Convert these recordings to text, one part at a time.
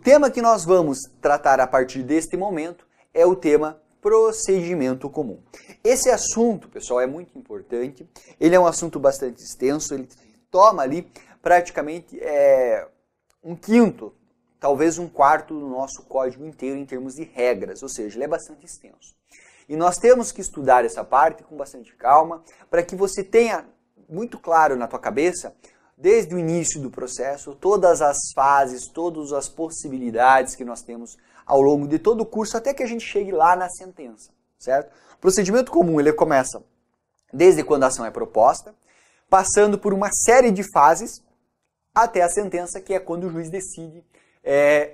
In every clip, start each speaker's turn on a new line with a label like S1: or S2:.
S1: tema que nós vamos tratar a partir deste momento é o tema procedimento comum. Esse assunto, pessoal, é muito importante. Ele é um assunto bastante extenso, ele toma ali praticamente um quinto, talvez um quarto do nosso código inteiro em termos de regras, ou seja, ele é bastante extenso. E nós temos que estudar essa parte com bastante calma, para que você tenha muito claro na tua cabeça, desde o início do processo, todas as fases, todas as possibilidades que nós temos ao longo de todo o curso, até que a gente chegue lá na sentença, certo? O procedimento comum, ele começa desde quando a ação é proposta, passando por uma série de fases, até a sentença, que é quando o juiz decide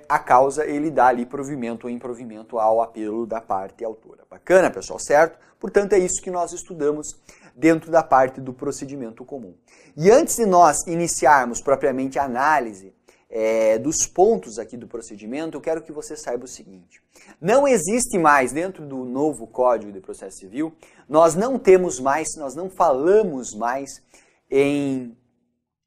S1: a causa, ele dá ali provimento ou improvimento ao apelo da parte autora. Bacana, pessoal, certo? Portanto, é isso que nós estudamos dentro da parte do procedimento comum. E antes de nós iniciarmos propriamente a análise dos pontos aqui do procedimento, eu quero que você saiba o seguinte. Não existe mais, dentro do novo Código de Processo Civil, nós não falamos mais em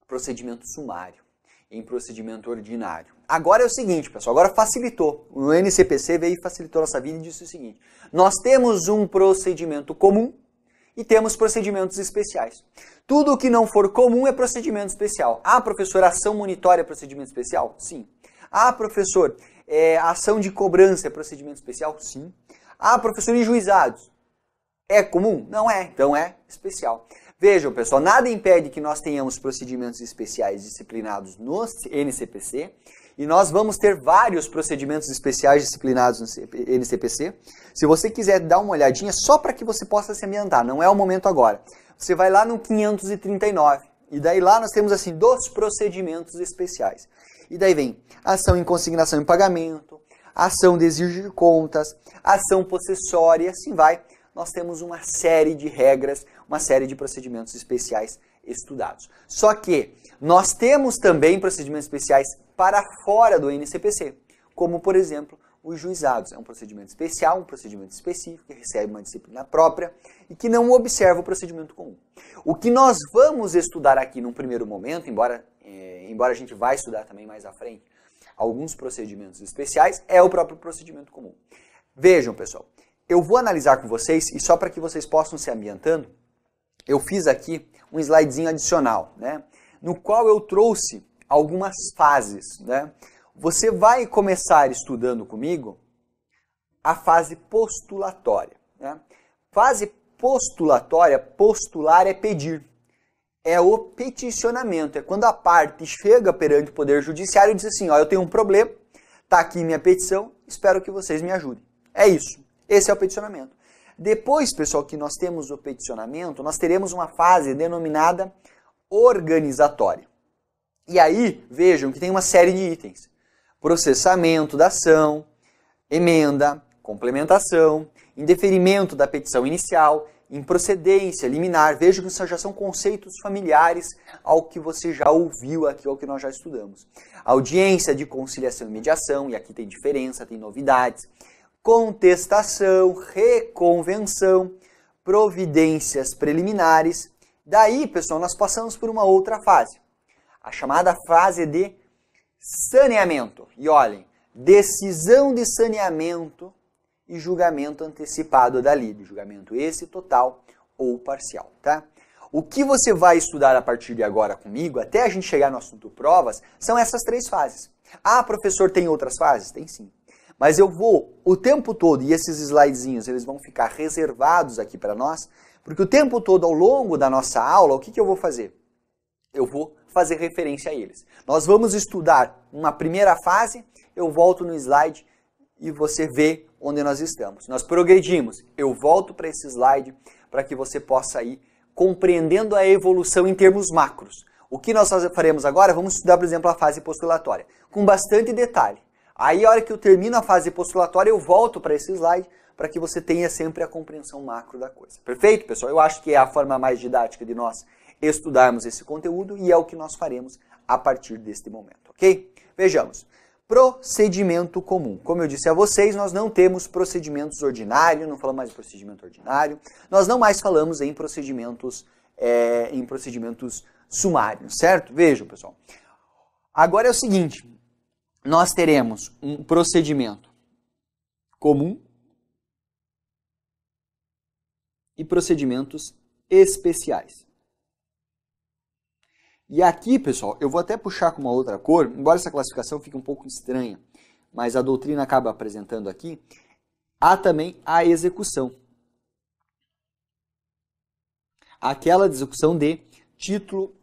S1: procedimento sumário, em procedimento ordinário. Agora é o seguinte, pessoal, agora facilitou. O NCPC veio e facilitou nossa vida e disse o seguinte. Nós temos um procedimento comum e temos procedimentos especiais. Tudo o que não for comum é procedimento especial. Ah, professor, ação monitória é procedimento especial? Sim. Ah, professor, ação de cobrança é procedimento especial? Sim. Ah, professor, e juizados? É comum? Não é, então é especial. Vejam, pessoal, nada impede que nós tenhamos procedimentos especiais disciplinados no NCPC e nós vamos ter vários procedimentos especiais disciplinados no NCPC. Se você quiser dar uma olhadinha, só para que você possa se ambientar, não é o momento agora. Você vai lá no 539 e daí lá nós temos assim 2 procedimentos especiais. E daí vem ação em consignação e pagamento, ação de exigir de contas, ação possessória e assim vai. Nós temos uma série de regras, uma série de procedimentos especiais estudados. Só que nós temos também procedimentos especiais para fora do NCPC, como, por exemplo, os juizados. É um procedimento especial, um procedimento específico, que recebe uma disciplina própria e que não observa o procedimento comum. O que nós vamos estudar aqui num primeiro momento, embora a gente vai estudar também mais à frente alguns procedimentos especiais, é o próprio procedimento comum. Vejam, pessoal. Eu vou analisar com vocês, e só para que vocês possam se ambientando, eu fiz aqui um slidezinho adicional, né, no qual eu trouxe algumas fases. Né? Você vai começar estudando comigo a fase postulatória. Né? Fase postulatória, postular é pedir. É o peticionamento, é quando a parte chega perante o Poder Judiciário e diz assim, ó, eu tenho um problema, está aqui minha petição, espero que vocês me ajudem. É isso. Esse é o peticionamento. Depois, pessoal, que nós temos o peticionamento, nós teremos uma fase denominada organizatória. E aí, vejam que tem uma série de itens. Processamento da ação, emenda, complementação, indeferimento da petição inicial, improcedência, liminar. Vejam que isso já são conceitos familiares ao que você já ouviu aqui, ao que nós já estudamos. Audiência de conciliação e mediação, e aqui tem diferença, tem novidades. Contestação, reconvenção, providências preliminares. Daí, pessoal, nós passamos por uma outra fase, a chamada fase de saneamento. E olhem, decisão de saneamento e julgamento antecipado da lide, julgamento esse total ou parcial, tá? O que você vai estudar a partir de agora comigo, até a gente chegar no assunto provas, são essas 3 fases. Ah, professor, tem outras fases? Tem sim. Mas eu vou o tempo todo, e esses slidezinhos eles vão ficar reservados aqui para nós, porque o tempo todo ao longo da nossa aula, o que eu vou fazer? Eu vou fazer referência a eles. Nós vamos estudar uma primeira fase, eu volto no slide e você vê onde nós estamos. Nós progredimos, eu volto para esse slide para que você possa ir compreendendo a evolução em termos macros. O que nós faremos agora? Vamos estudar, por exemplo, a fase postulatória, com bastante detalhe. Aí, a hora que eu termino a fase postulatória, eu volto para esse slide para que você tenha sempre a compreensão macro da coisa. Perfeito, pessoal? Eu acho que é a forma mais didática de nós estudarmos esse conteúdo e é o que nós faremos a partir deste momento, ok? Vejamos. Procedimento comum. Como eu disse a vocês, nós não temos procedimentos ordinários, não falamos mais de procedimento ordinário, nós não mais falamos em procedimentos sumários, certo? Vejam, pessoal. Agora é o seguinte, nós teremos um procedimento comum e procedimentos especiais. E aqui, pessoal, eu vou até puxar com uma outra cor, embora essa classificação fique um pouco estranha, mas a doutrina acaba apresentando aqui, há também a execução. Aquela execução de título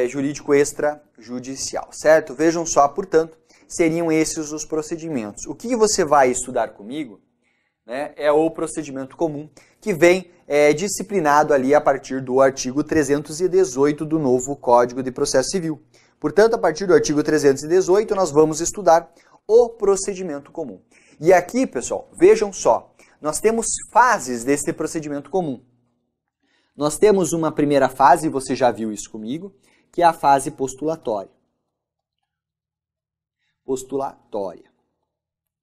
S1: jurídico extrajudicial, certo? Vejam só, portanto, seriam esses os procedimentos. O que você vai estudar comigo, né, é o procedimento comum, que vem disciplinado ali a partir do artigo 318 do novo Código de Processo Civil. Portanto, a partir do artigo 318, nós vamos estudar o procedimento comum. E aqui, pessoal, vejam só, nós temos fases desse procedimento comum. Nós temos uma primeira fase, você já viu isso comigo, que é a fase postulatória.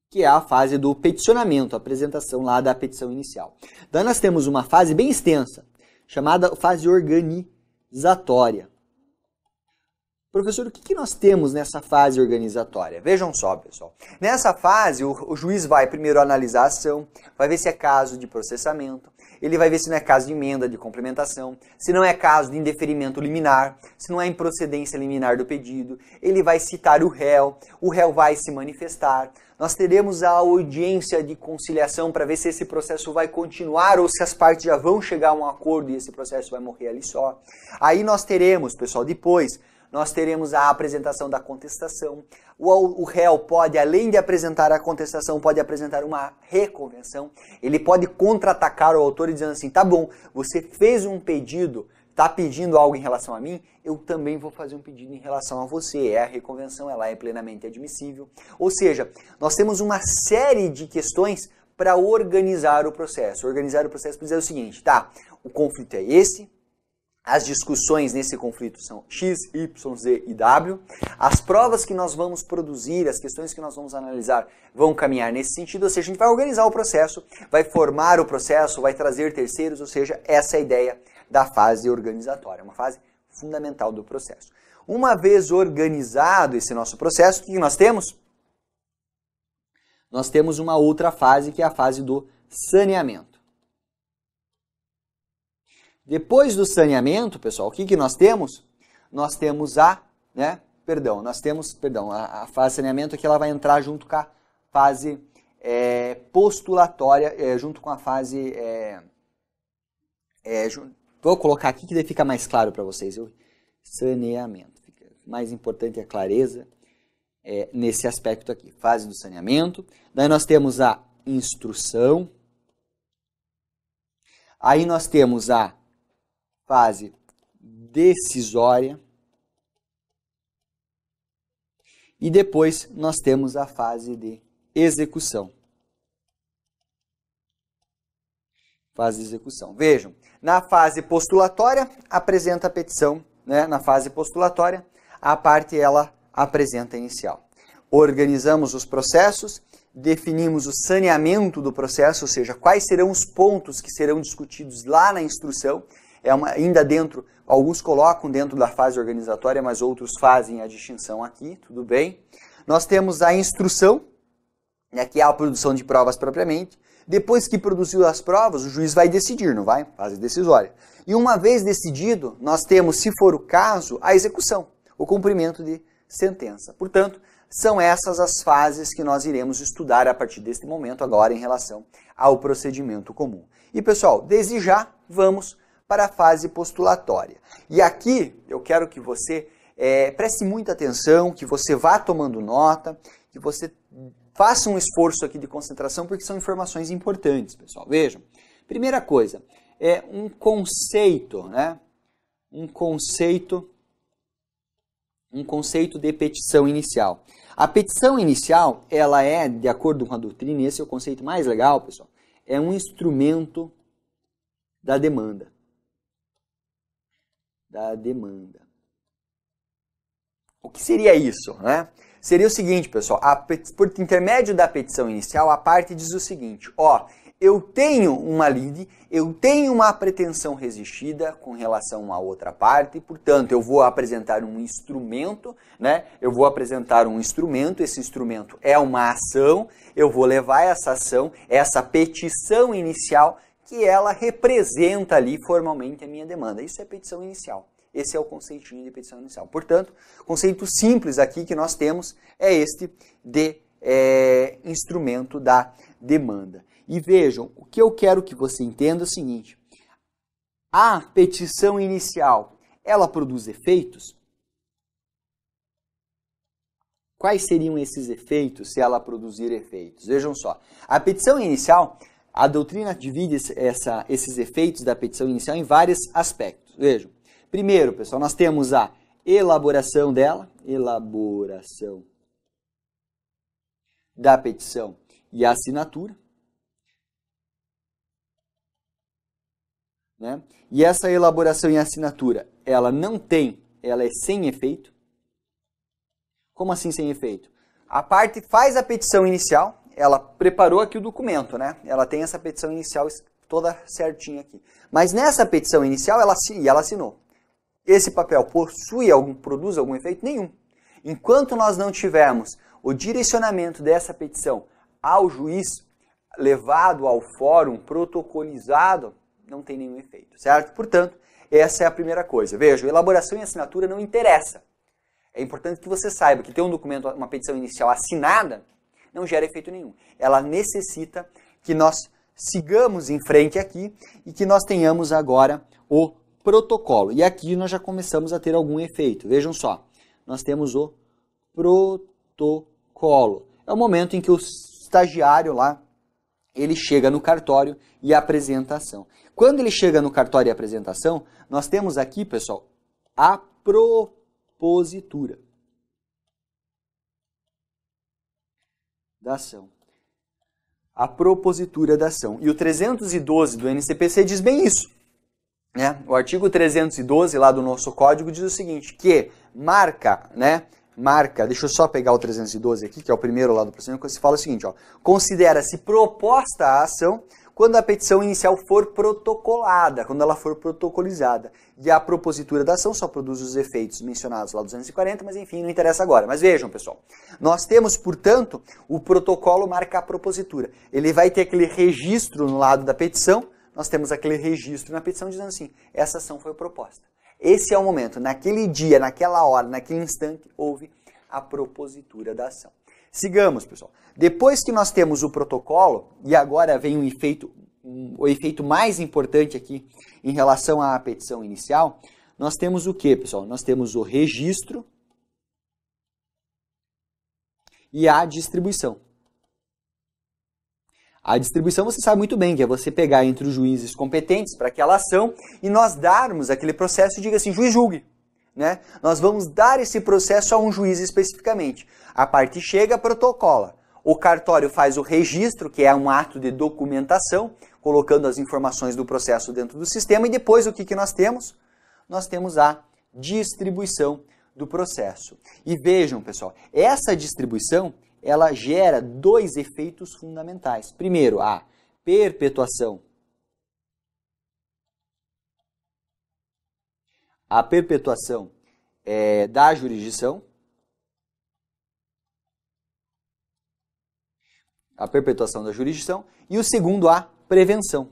S1: Que é a fase do peticionamento, a apresentação lá da petição inicial. Daí nós temos uma fase bem extensa, chamada fase organizatória. Professor, o que nós temos nessa fase organizatória? Vejam só, pessoal. Nessa fase, o juiz vai primeiro analisar a ação, vai ver se é caso de processamento, ele vai ver se não é caso de emenda, de complementação, se não é caso de indeferimento liminar, se não é improcedência liminar do pedido, ele vai citar o réu vai se manifestar, nós teremos a audiência de conciliação para ver se esse processo vai continuar ou se as partes já vão chegar a um acordo e esse processo vai morrer ali só. Aí nós teremos, pessoal, depois, nós teremos a apresentação da contestação. O réu pode, além de apresentar a contestação, pode apresentar uma reconvenção. Ele pode contra-atacar o autor dizendo assim, tá bom, você fez um pedido, está pedindo algo em relação a mim, eu também vou fazer um pedido em relação a você. A reconvenção, ela é plenamente admissível. Ou seja, nós temos uma série de questões para organizar o processo. Organizar o processo para dizer o seguinte, tá, o conflito é esse, as discussões nesse conflito são X, Y, Z e W. As provas que nós vamos produzir, as questões que nós vamos analisar vão caminhar nesse sentido, ou seja, a gente vai organizar o processo, vai formar o processo, vai trazer terceiros, ou seja, essa é a ideia da fase organizatória, uma fase fundamental do processo. Uma vez organizado esse nosso processo, o que nós temos? Nós temos uma outra fase, que é a fase do saneamento. Depois do saneamento, pessoal, o que nós temos? Nós temos a fase saneamento que ela vai entrar junto com a fase postulatória, junto com a fase... vou colocar aqui que daí fica mais claro para vocês. Saneamento. Mais importante é a clareza nesse aspecto aqui. Fase do saneamento. Daí nós temos a instrução. Aí nós temos a fase decisória. E depois nós temos a fase de execução. Fase de execução. Vejam, na fase postulatória apresenta a petição, né? Na fase postulatória a parte ela apresenta a inicial. Organizamos os processos, definimos o saneamento do processo, ou seja, quais serão os pontos que serão discutidos lá na instrução. Ainda dentro, alguns colocam dentro da fase organizatória, mas outros fazem a distinção aqui, tudo bem. Nós temos a instrução, né, que é a produção de provas propriamente. Depois que produziu as provas, o juiz vai decidir, não vai? Fase decisória. E uma vez decidido, nós temos, se for o caso, a execução, o cumprimento de sentença. Portanto, são essas as fases que nós iremos estudar a partir deste momento agora em relação ao procedimento comum. E pessoal, desde já, vamos para a fase postulatória. E aqui eu quero que você preste muita atenção, que você vá tomando nota, que você faça um esforço aqui de concentração, porque são informações importantes, pessoal. Vejam, primeira coisa, é um conceito, né? Um conceito de petição inicial. A petição inicial, ela é, de acordo com a doutrina, e esse é o conceito mais legal, pessoal, é um instrumento da demanda. O que seria isso, né? Seria o seguinte, pessoal, por intermédio da petição inicial, a parte diz o seguinte, ó, eu tenho uma lide, eu tenho uma pretensão resistida com relação a outra parte, portanto, eu vou apresentar um instrumento, né? Eu vou apresentar um instrumento, esse instrumento é uma ação, eu vou levar essa ação, essa petição inicial, que ela representa ali formalmente a minha demanda. Isso é petição inicial. Esse é o conceitinho de petição inicial. Portanto, conceito simples aqui que nós temos é este de instrumento da demanda. E vejam, o que eu quero que você entenda é o seguinte: a petição inicial, ela produz efeitos? Quais seriam esses efeitos se ela produzir efeitos? Vejam só, a petição inicial, a doutrina divide esses efeitos da petição inicial em vários aspectos. Vejam, primeiro, pessoal, nós temos a elaboração dela, elaboração da petição e a assinatura. Né? E essa elaboração e assinatura, ela é sem efeito. Como assim sem efeito? A parte faz a petição inicial, ela preparou aqui o documento, né? Ela tem essa petição inicial toda certinha aqui. Mas nessa petição inicial, ela assinou. Esse papel produz algum efeito? Nenhum. Enquanto nós não tivermos o direcionamento dessa petição ao juiz, levado ao fórum, protocolizado, não tem nenhum efeito, certo? Portanto, essa é a primeira coisa. Veja, elaboração e assinatura não interessa. É importante que você saiba que ter um documento, uma petição inicial assinada, não gera efeito nenhum. Ela necessita que nós sigamos em frente aqui e que nós tenhamos agora o protocolo. E aqui nós já começamos a ter algum efeito. Vejam só, nós temos o protocolo. É o momento em que o estagiário lá, ele chega no cartório e apresenta a ação. Quando ele chega no cartório e apresentação, nós temos aqui, pessoal, a propositura da ação. A propositura da ação. E o 312 do NCPC diz bem isso. Né? O artigo 312 lá do nosso código diz o seguinte, que marca, deixa eu só pegar o 312 aqui, que é o primeiro lá do procedimento, que se fala o seguinte, ó, considera-se proposta a ação quando a petição inicial for protocolada, quando ela for protocolizada. E a propositura da ação só produz os efeitos mencionados lá 240, mas enfim, não interessa agora. Mas vejam, pessoal, nós temos, portanto, o protocolo marca a propositura. Ele vai ter aquele registro no lado da petição, nós temos aquele registro na petição dizendo assim, essa ação foi proposta. Esse é o momento, naquele dia, naquela hora, naquele instante, houve a propositura da ação. Sigamos, pessoal. Depois que nós temos o protocolo, e agora vem o efeito mais importante aqui em relação à petição inicial, nós temos o que, pessoal? Nós temos o registro e a distribuição. A distribuição você sabe muito bem, que é você pegar entre os juízes competentes para aquela ação e nós darmos aquele processo e diga assim, juiz julgue. Né? Nós vamos dar esse processo a um juiz especificamente. A parte chega, protocola. O cartório faz o registro, que é um ato de documentação, colocando as informações do processo dentro do sistema, e depois o que nós temos? Nós temos a distribuição do processo. E vejam, pessoal, essa distribuição, ela gera dois efeitos fundamentais. Primeiro, a perpetuação. A perpetuação da jurisdição. A perpetuação da jurisdição. E o segundo, a prevenção.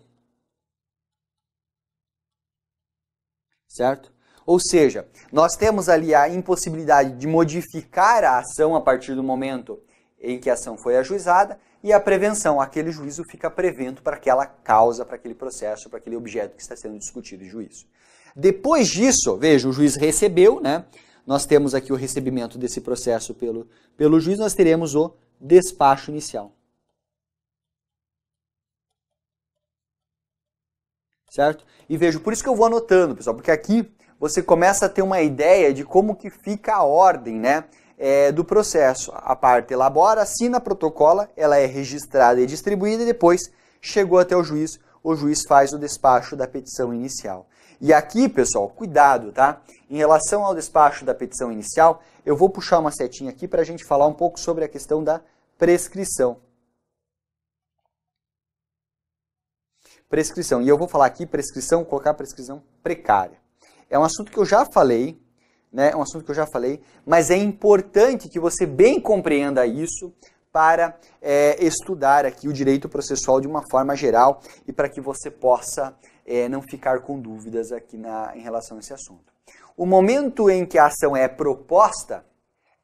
S1: Certo? Ou seja, nós temos ali a impossibilidade de modificar a ação a partir do momento em que a ação foi ajuizada, e a prevenção, aquele juízo fica prevento para aquela causa, para aquele processo, para aquele objeto que está sendo discutido em juízo. Depois disso, veja, o juiz recebeu, né? Nós temos aqui o recebimento desse processo pelo juiz, nós teremos o despacho inicial. Certo? E veja, por isso que eu vou anotando, pessoal, porque aqui você começa a ter uma ideia de como que fica a ordem, né? Do processo. A parte elabora, assina, protocola, ela é registrada e distribuída e depois chegou até o juiz faz o despacho da petição inicial. E aqui, pessoal, cuidado, tá? Em relação ao despacho da petição inicial, eu vou puxar uma setinha aqui para a gente falar um pouco sobre a questão da prescrição. prescrição. E eu vou falar aqui prescrição, colocar prescrição precária. É um assunto que eu já falei, né? É um assunto que eu já falei, mas é importante que você bem compreenda isso para estudar aqui o direito processual de uma forma geral e para que você possa não ficar com dúvidas aqui em relação a esse assunto. O momento em que a ação é proposta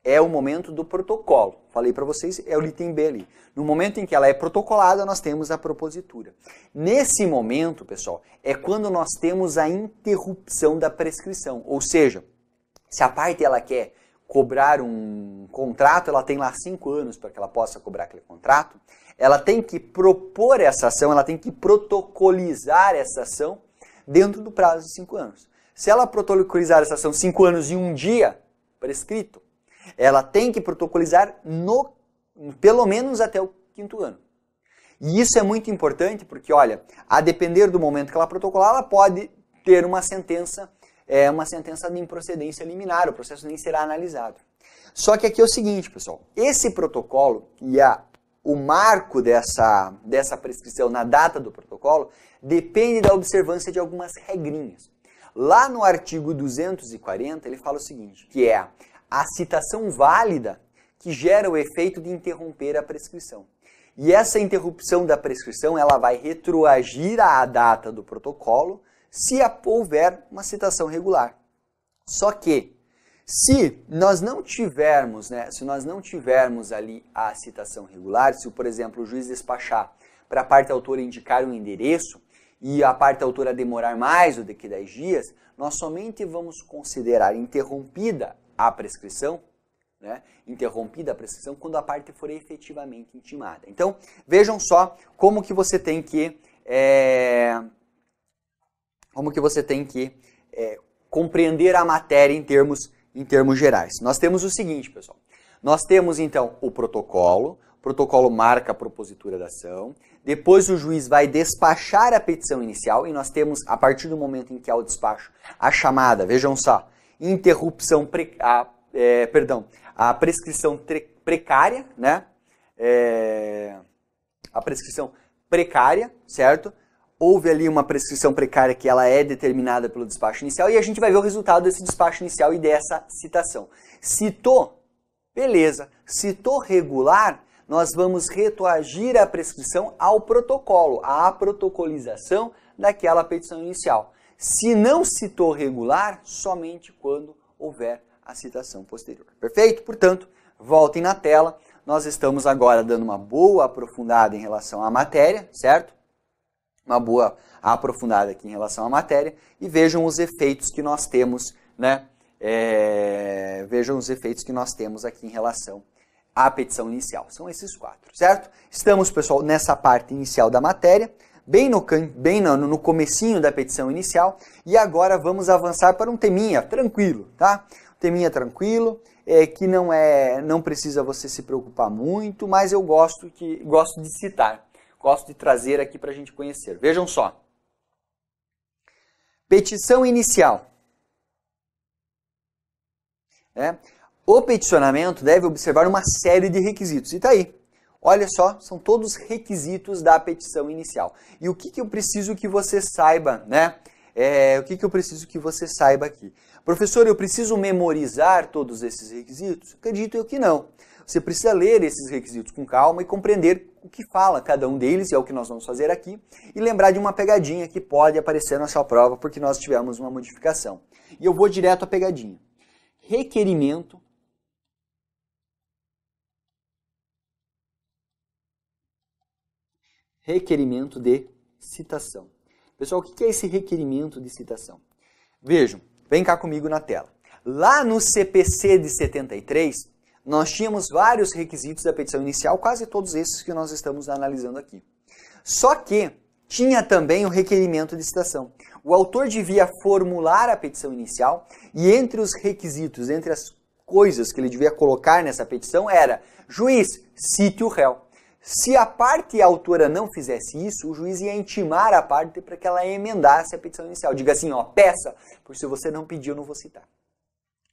S1: é o momento do protocolo. Falei para vocês, é o item B ali. No momento em que ela é protocolada, nós temos a propositura. Nesse momento, pessoal, é quando nós temos a interrupção da prescrição. Ou seja, se a parte ela quer cobrar um contrato, ela tem lá 5 anos para que ela possa cobrar aquele contrato, ela tem que propor essa ação, ela tem que protocolizar essa ação dentro do prazo de 5 anos. Se ela protocolizar essa ação 5 anos e 1 dia, prescrito, ela tem que protocolizar pelo menos até o 5º ano. E isso é muito importante porque, olha, a depender do momento que ela protocolar, ela pode ter uma sentença de improcedência liminar, o processo nem será analisado. Só que aqui é o seguinte, pessoal, esse protocolo e o marco dessa prescrição na data do protocolo depende da observância de algumas regrinhas. Lá no artigo 240, ele fala o seguinte, que é a citação válida que gera o efeito de interromper a prescrição. E essa interrupção da prescrição ela vai retroagir à data do protocolo se houver uma citação regular. Só que, se nós não tivermos ali a citação regular, se, por exemplo, o juiz despachar para a parte autora indicar um endereço e a parte autora demorar mais do que 10 dias, nós somente vamos considerar interrompida a prescrição, né? Interrompida a prescrição quando a parte for efetivamente intimada. Então, vejam só como que você tem que compreender a matéria em termos gerais. Nós temos o seguinte, pessoal. Nós temos, então, o protocolo marca a propositura da ação, depois o juiz vai despachar a petição inicial e nós temos, a partir do momento em que há o despacho, a chamada, vejam só, a prescrição precária, né? A prescrição precária, certo? Houve ali uma prescrição precária que ela é determinada pelo despacho inicial e a gente vai ver o resultado desse despacho inicial e dessa citação. Citou, beleza. Citou regular, nós vamos retroagir a prescrição ao protocolo, à protocolização daquela petição inicial. Se não citou regular, somente quando houver a citação posterior. Perfeito? Portanto, voltem na tela. Nós estamos agora dando uma boa aprofundada em relação à matéria, certo? Uma boa aprofundada aqui em relação à matéria e vejam os efeitos que nós temos, né? Vejam os efeitos que nós temos aqui em relação à petição inicial. São esses 4, certo? Estamos, pessoal, nessa parte inicial da matéria, bem no comecinho da petição inicial e agora vamos avançar para um teminha tranquilo, tá? Um teminha tranquilo, que não precisa você se preocupar muito, mas eu gosto de citar. Gosto de trazer aqui para a gente conhecer. Vejam só. Petição inicial. O peticionamento deve observar uma série de requisitos. E está aí. Olha só, são todos requisitos da petição inicial. E o que eu preciso que você saiba, né? O que eu preciso que você saiba aqui? Professor, eu preciso memorizar todos esses requisitos? Acredito eu que não. Você precisa ler esses requisitos com calma e compreender o que fala cada um deles, e é o que nós vamos fazer aqui, e lembrar de uma pegadinha que pode aparecer na sua prova porque nós tivemos uma modificação. E eu vou direto à pegadinha. Requerimento de citação. Pessoal, o que é esse requerimento de citação? Vejam, vem cá comigo na tela. Lá no CPC de 73, nós tínhamos vários requisitos da petição inicial, quase todos esses que nós estamos analisando aqui. Só que tinha também o requerimento de citação. O autor devia formular a petição inicial e entre os requisitos, entre as coisas que ele devia colocar nessa petição era: juiz, cite o réu. Se a parte autora não fizesse isso, o juiz ia intimar a parte para que ela emendasse a petição inicial. Diga assim, ó, peça, porque se você não pediu, eu não vou citar.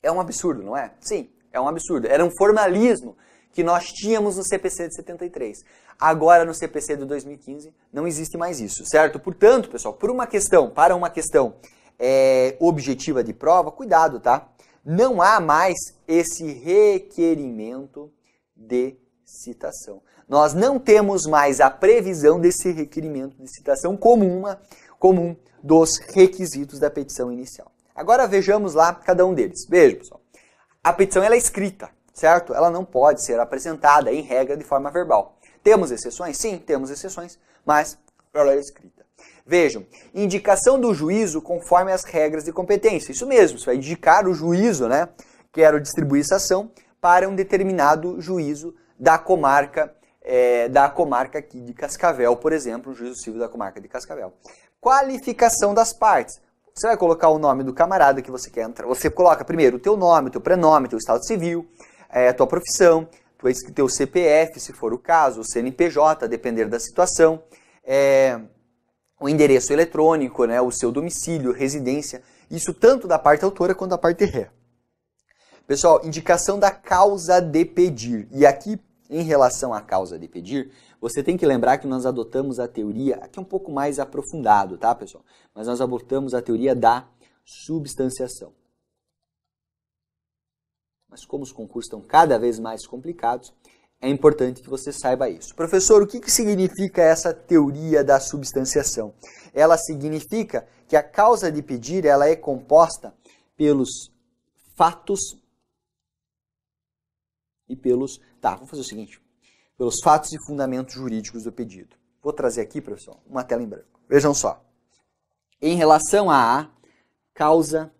S1: É um absurdo, não é? Sim, é um absurdo. Era um formalismo que nós tínhamos no CPC de 73. Agora, no CPC de 2015, não existe mais isso, certo? Portanto, pessoal, para uma questão objetiva de prova, cuidado, tá? Não há mais esse requerimento de citação. Nós não temos mais a previsão desse requerimento de citação comum dos requisitos da petição inicial. Agora vejamos lá cada um deles. Veja, pessoal. A petição ela é escrita, certo? Ela não pode ser apresentada, em regra, de forma verbal. Temos exceções? Sim, temos exceções, mas ela é escrita. Vejam, indicação do juízo conforme as regras de competência. Isso mesmo, você vai indicar o juízo, né? Quero distribuir essa ação para um determinado juízo da comarca aqui de Cascavel, por exemplo, um juízo civil da comarca de Cascavel. Qualificação das partes. Você vai colocar o nome do camarada que você quer entrar. Você coloca primeiro o teu nome, o teu prenome, o teu estado civil, a tua profissão, o teu CPF, se for o caso, o CNPJ, a depender da situação, o endereço eletrônico, né, o seu domicílio, residência, isso tanto da parte autora quanto da parte ré. Pessoal, indicação da causa de pedir. E aqui, em relação à causa de pedir, você tem que lembrar que nós adotamos a teoria, aqui é um pouco mais aprofundado, tá, pessoal? Mas nós adotamos a teoria da substanciação. Mas como os concursos estão cada vez mais complicados, é importante que você saiba isso. Professor, o que significa essa teoria da substanciação? Ela significa que a causa de pedir ela é composta pelos fatos e pelos... Tá, vamos fazer o seguinte. Pelos fatos e fundamentos jurídicos do pedido. Vou trazer aqui, professor, uma tela em branco. Vejam só. Em relação à causa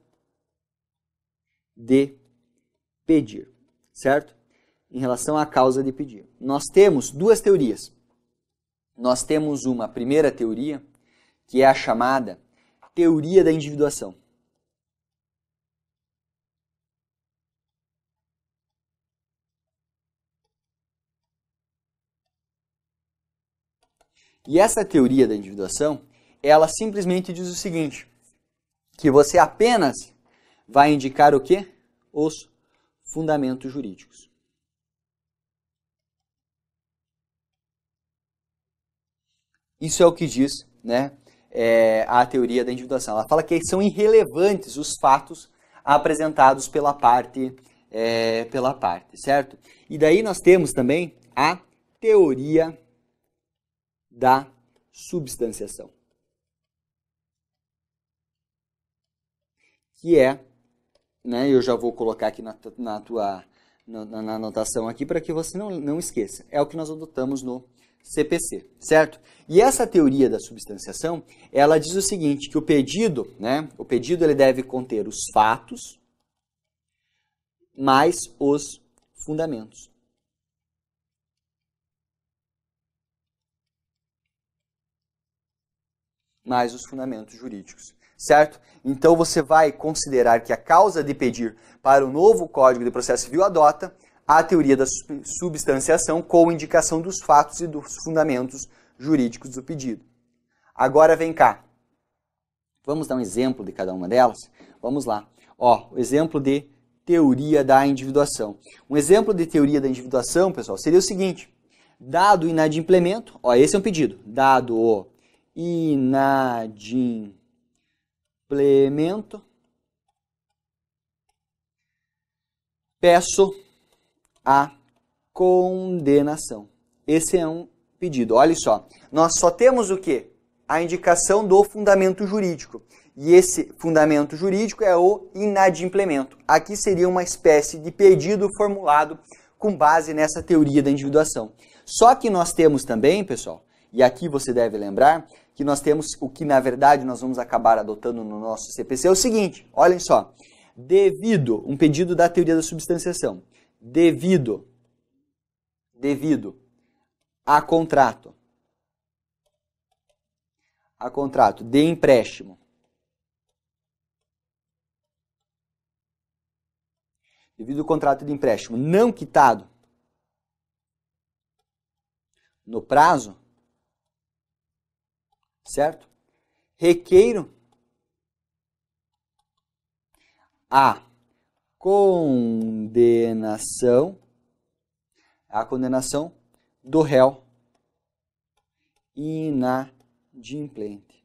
S1: de pedir, certo? Em relação à causa de pedir. Nós temos duas teorias. Nós temos uma primeira teoria, que é a chamada teoria da individuação. E essa teoria da individuação, ela simplesmente diz o seguinte, que você apenas vai indicar o quê? Os fundamentos jurídicos. Isso é o que diz, né, a teoria da individuação. Ela fala que são irrelevantes os fatos apresentados pela parte, certo? E daí nós temos também a teoria da substanciação, que é, né, eu já vou colocar aqui na anotação aqui para que você não esqueça, é o que nós adotamos no CPC, certo? E essa teoria da substanciação, ela diz o seguinte, que o pedido, né, ele deve conter os fatos mais os fundamentos. Mais os fundamentos jurídicos, certo? Então você vai considerar que a causa de pedir para o novo Código de Processo Civil adota a teoria da substanciação com indicação dos fatos e dos fundamentos jurídicos do pedido. Agora vem cá. Vamos dar um exemplo de cada uma delas? Vamos lá. Ó, o exemplo de teoria da individuação. Um exemplo de teoria da individuação, pessoal, seria o seguinte. Dado o inadimplemento, ó, esse é um pedido. Dado o inadimplemento, peço a condenação. Esse é um pedido. Olha só, nós só temos o quê? A indicação do fundamento jurídico. E esse fundamento jurídico é o inadimplemento. Aqui seria uma espécie de pedido formulado com base nessa teoria da individuação. Só que nós temos também, pessoal, e aqui você deve lembrar, que nós temos o que na verdade nós vamos acabar adotando no nosso CPC, é o seguinte, olhem só, devido, um pedido da teoria da substanciação, devido a contrato de empréstimo, devido ao contrato de empréstimo não quitado no prazo, certo? Requeiro a condenação A condenação do réu inadimplente.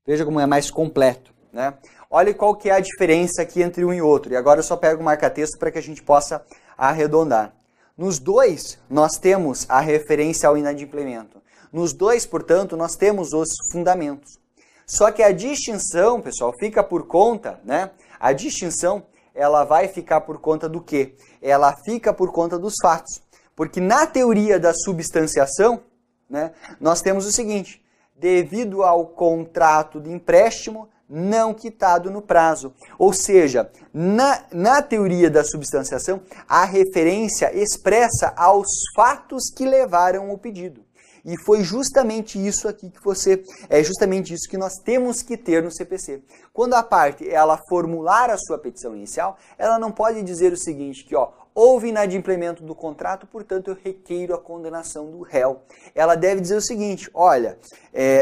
S1: Veja como é mais completo, né? Olha qual que é a diferença aqui entre um e outro. E agora eu só pego o marca-texto para que a gente possa arredondar. Nos dois, nós temos a referência ao inadimplemento. Nos dois, portanto, nós temos os fundamentos. Só que a distinção, pessoal, fica por conta, né? A distinção, ela vai ficar por conta do quê? Ela fica por conta dos fatos. Porque na teoria da substanciação, né, nós temos o seguinte: devido ao contrato de empréstimo não quitado no prazo. Ou seja, na teoria da substanciação, a referência expressa aos fatos que levaram o pedido. E foi justamente isso aqui justamente isso que nós temos que ter no CPC. Quando a parte ela formular a sua petição inicial, ela não pode dizer o seguinte, que houve inadimplemento do contrato, portanto eu requeiro a condenação do réu. Ela deve dizer o seguinte: olha,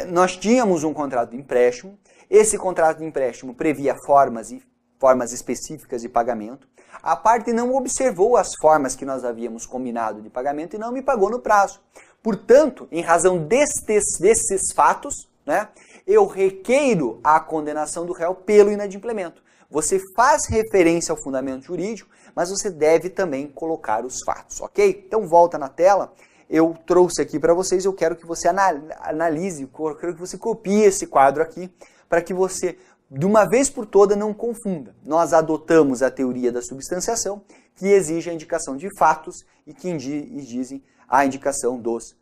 S1: nós tínhamos um contrato de empréstimo, esse contrato de empréstimo previa formas específicas de pagamento, a parte não observou as formas que nós havíamos combinado de pagamento e não me pagou no prazo. Portanto, em razão desses fatos, né, eu requeiro a condenação do réu pelo inadimplemento. Você faz referência ao fundamento jurídico, mas você deve também colocar os fatos, ok? Então volta na tela, eu trouxe aqui para vocês, eu quero que você analise, eu quero que você copie esse quadro aqui, para que você, de uma vez por toda, não confunda. Nós adotamos a teoria da substanciação, que exige a indicação de fatos e que dizem a indicação dos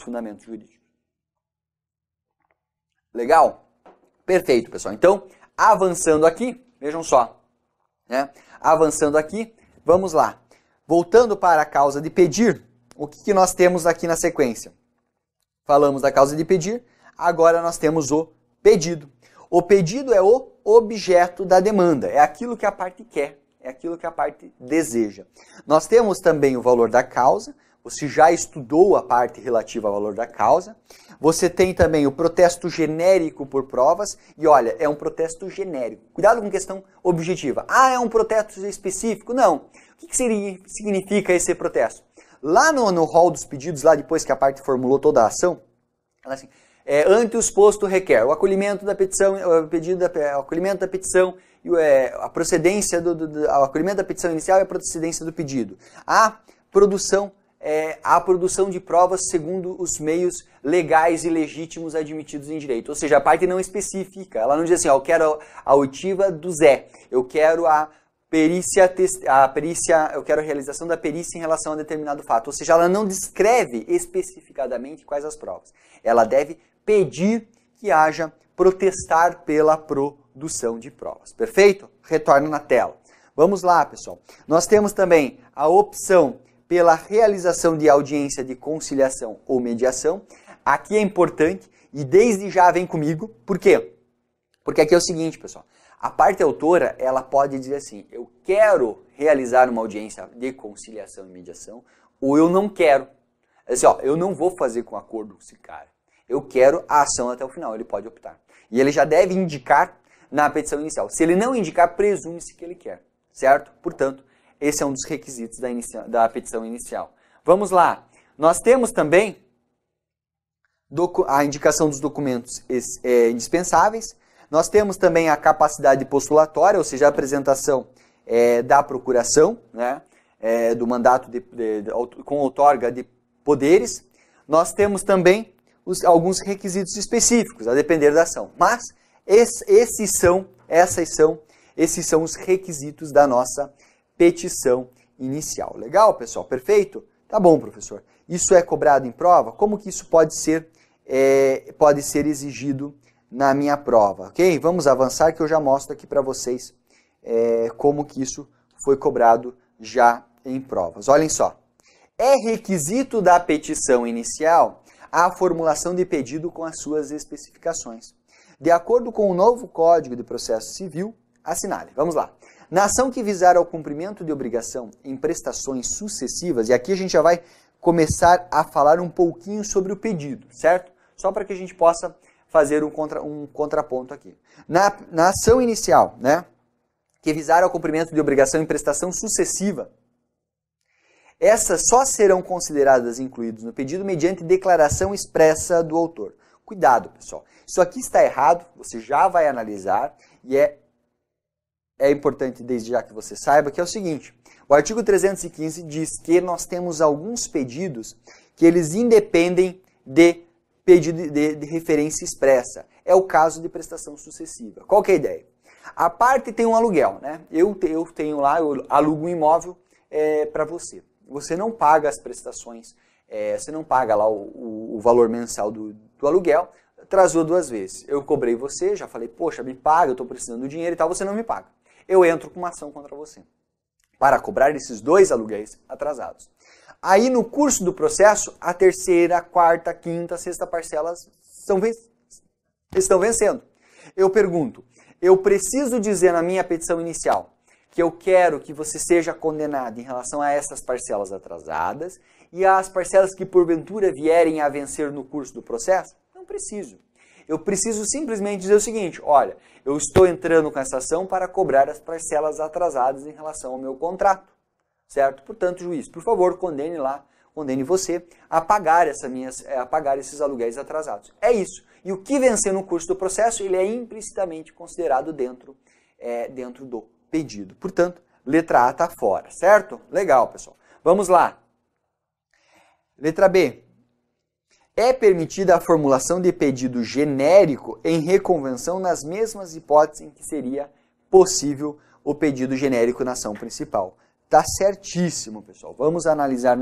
S1: fundamentos jurídicos. Legal? Perfeito, pessoal. Então, avançando aqui, vejam só, né? Avançando aqui, vamos lá. Voltando para a causa de pedir, o que nós temos aqui na sequência? Falamos da causa de pedir, agora nós temos o pedido. O pedido é o objeto da demanda, é aquilo que a parte quer, é aquilo que a parte deseja. Nós temos também o valor da causa, você já estudou a parte relativa ao valor da causa. Você tem também o protesto genérico por provas, e olha, é um protesto genérico. Cuidado com questão objetiva. Ah, é um protesto específico? Não. O que significa esse protesto? Lá no rol dos pedidos, lá depois que a parte formulou toda a ação, ela assim, ante o exposto requer o acolhimento da petição, o acolhimento da petição e a procedência o acolhimento da petição inicial e a procedência do pedido. A produção de provas segundo os meios legais e legítimos admitidos em direito. Ou seja, a parte não especifica. Ela não diz assim, eu quero a oitiva do Zé, eu quero eu quero a realização da perícia em relação a determinado fato. Ou seja, ela não descreve especificadamente quais as provas. Ela deve pedir que haja protestar pela produção de provas. Perfeito? Retorno na tela. Vamos lá, pessoal. Nós temos também a opção pela realização de audiência de conciliação ou mediação. Aqui é importante e desde já vem comigo. Por quê? Porque aqui é o seguinte, pessoal. A parte autora, ela pode dizer assim, eu quero realizar uma audiência de conciliação e mediação, ou eu não quero. Assim, eu não vou fazer com acordo com esse cara. Eu quero a ação até o final, ele pode optar. E ele já deve indicar na petição inicial. Se ele não indicar, presume-se que ele quer, certo? Portanto, esse é um dos requisitos da petição inicial. Vamos lá. Nós temos também a indicação dos documentos indispensáveis. Nós temos também a capacidade postulatória, ou seja, a apresentação da procuração, né, do mandato com outorga de poderes. Nós temos também alguns requisitos específicos, a depender da ação. Mas esses são os requisitos da nossa petição inicial. Legal, pessoal? Perfeito? Tá bom, professor. Isso é cobrado em prova? Como que isso pode ser exigido na minha prova? Ok? Vamos avançar que eu já mostro aqui para vocês como que isso foi cobrado já em provas. Olhem só. É requisito da petição inicial a formulação de pedido com as suas especificações. De acordo com o novo Código de Processo Civil, assinale. Vamos lá. Na ação que visar ao cumprimento de obrigação em prestações sucessivas, e aqui a gente já vai começar a falar um pouquinho sobre o pedido, certo? Só para que a gente possa fazer um contraponto aqui. Na ação inicial, né, que visar ao cumprimento de obrigação em prestação sucessiva, Essas só serão consideradas incluídas no pedido mediante declaração expressa do autor. Cuidado, pessoal. Isso aqui está errado, você já vai analisar e é importante desde já que você saiba que é o seguinte. O artigo 315 diz que nós temos alguns pedidos que eles independem de pedido de referência expressa. É o caso de prestação sucessiva. Qual que é a ideia? A parte tem um aluguel, né? Eu tenho lá, eu alugo um imóvel para você. Você não paga as prestações, você não paga lá o valor mensal do aluguel, atrasou 2 vezes. Eu cobrei você, já falei, poxa, me paga, eu estou precisando do dinheiro e tal, você não me paga. Eu entro com uma ação contra você para cobrar esses 2 aluguéis atrasados. Aí no curso do processo, a terceira, a quarta, a quinta, a sexta parcelas estão vencendo. Eu pergunto, eu preciso dizer na minha petição inicial que eu quero que você seja condenado em relação a essas parcelas atrasadas e as parcelas que porventura vierem a vencer no curso do processo? Não preciso. Eu preciso simplesmente dizer o seguinte, olha, eu estou entrando com essa ação para cobrar as parcelas atrasadas em relação ao meu contrato, certo? Portanto, juiz, por favor, condene você a pagar esses aluguéis atrasados. É isso. E o que vencer no curso do processo, ele é implicitamente considerado dentro do pedido. Portanto, letra A está fora, certo? Legal, pessoal. Vamos lá. Letra B. É permitida a formulação de pedido genérico em reconvenção nas mesmas hipóteses em que seria possível o pedido genérico na ação principal. Tá certíssimo, pessoal. Vamos analisar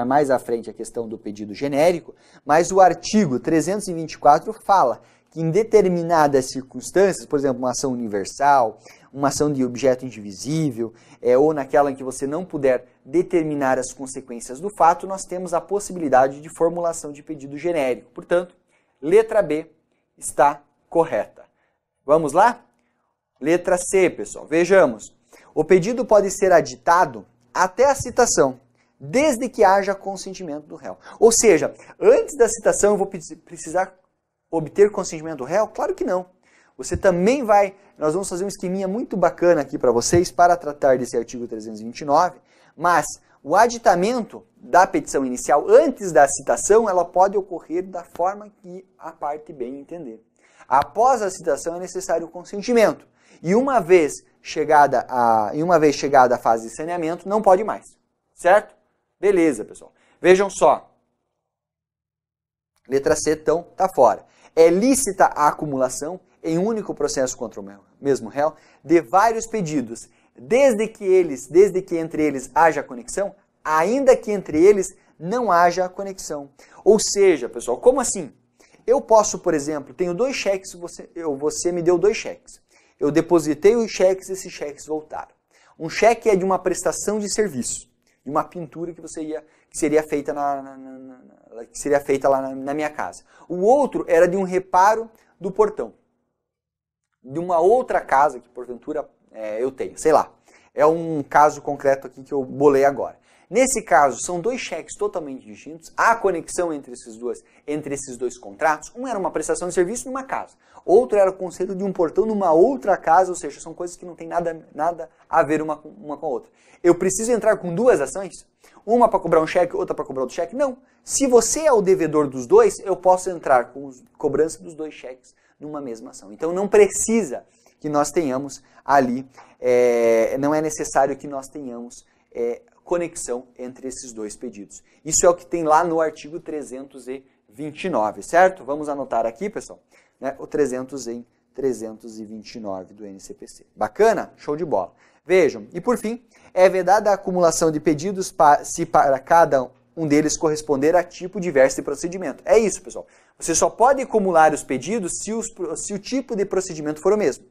S1: mais à frente a questão do pedido genérico, mas o artigo 324 fala que em determinadas circunstâncias, por exemplo, uma ação universal, uma ação de objeto indivisível, ou naquela em que você não puder determinar as consequências do fato, nós temos a possibilidade de formulação de pedido genérico. Portanto, letra B está correta. Vamos lá? Letra C, pessoal. Vejamos. O pedido pode ser aditado até a citação, desde que haja consentimento do réu. Ou seja, antes da citação eu vou precisar obter consentimento do réu? Claro que não. Você também nós vamos fazer um esqueminha muito bacana aqui para vocês para tratar desse artigo 329, mas o aditamento da petição inicial antes da citação, ela pode ocorrer da forma que a parte bem entender. Após a citação é necessário o consentimento. E uma vez chegada a fase de saneamento, não pode mais. Certo? Beleza, pessoal. Vejam só. Letra C, então, está fora. É lícita a acumulação em um único processo contra o mesmo réu de vários pedidos, desde que entre eles haja conexão, ainda que entre eles não haja conexão. Ou seja, pessoal, como assim? Eu posso, por exemplo, tenho 2 cheques, você me deu 2 cheques. Eu depositei os cheques e esses cheques voltaram. Um cheque é de uma prestação de serviço, de uma pintura que seria feita lá na minha casa. O outro era de um reparo do portão, de uma outra casa que porventura eu tenho, sei lá. É um caso concreto aqui que eu bolei agora. Nesse caso, são 2 cheques totalmente distintos. Há conexão entre esses dois contratos. Um era uma prestação de serviço numa casa. Outro era o conceito de um portão numa outra casa. Ou seja, são coisas que não têm nada a ver uma com a outra. Eu preciso entrar com 2 ações? Uma para cobrar um cheque, outra para cobrar outro cheque? Não. Se você é o devedor dos 2, eu posso entrar com cobrança dos 2 cheques numa mesma ação. Então não precisa que nós tenhamos ali, não é necessário que nós tenhamos conexão entre esses 2 pedidos. Isso é o que tem lá no artigo 329, certo? Vamos anotar aqui, pessoal, né? O 329 do NCPC. Bacana? Show de bola. Vejam, e por fim, é vedada a acumulação de pedidos se para cada um deles corresponder a tipo diverso de procedimento. É isso, pessoal. Você só pode acumular os pedidos se o tipo de procedimento for o mesmo.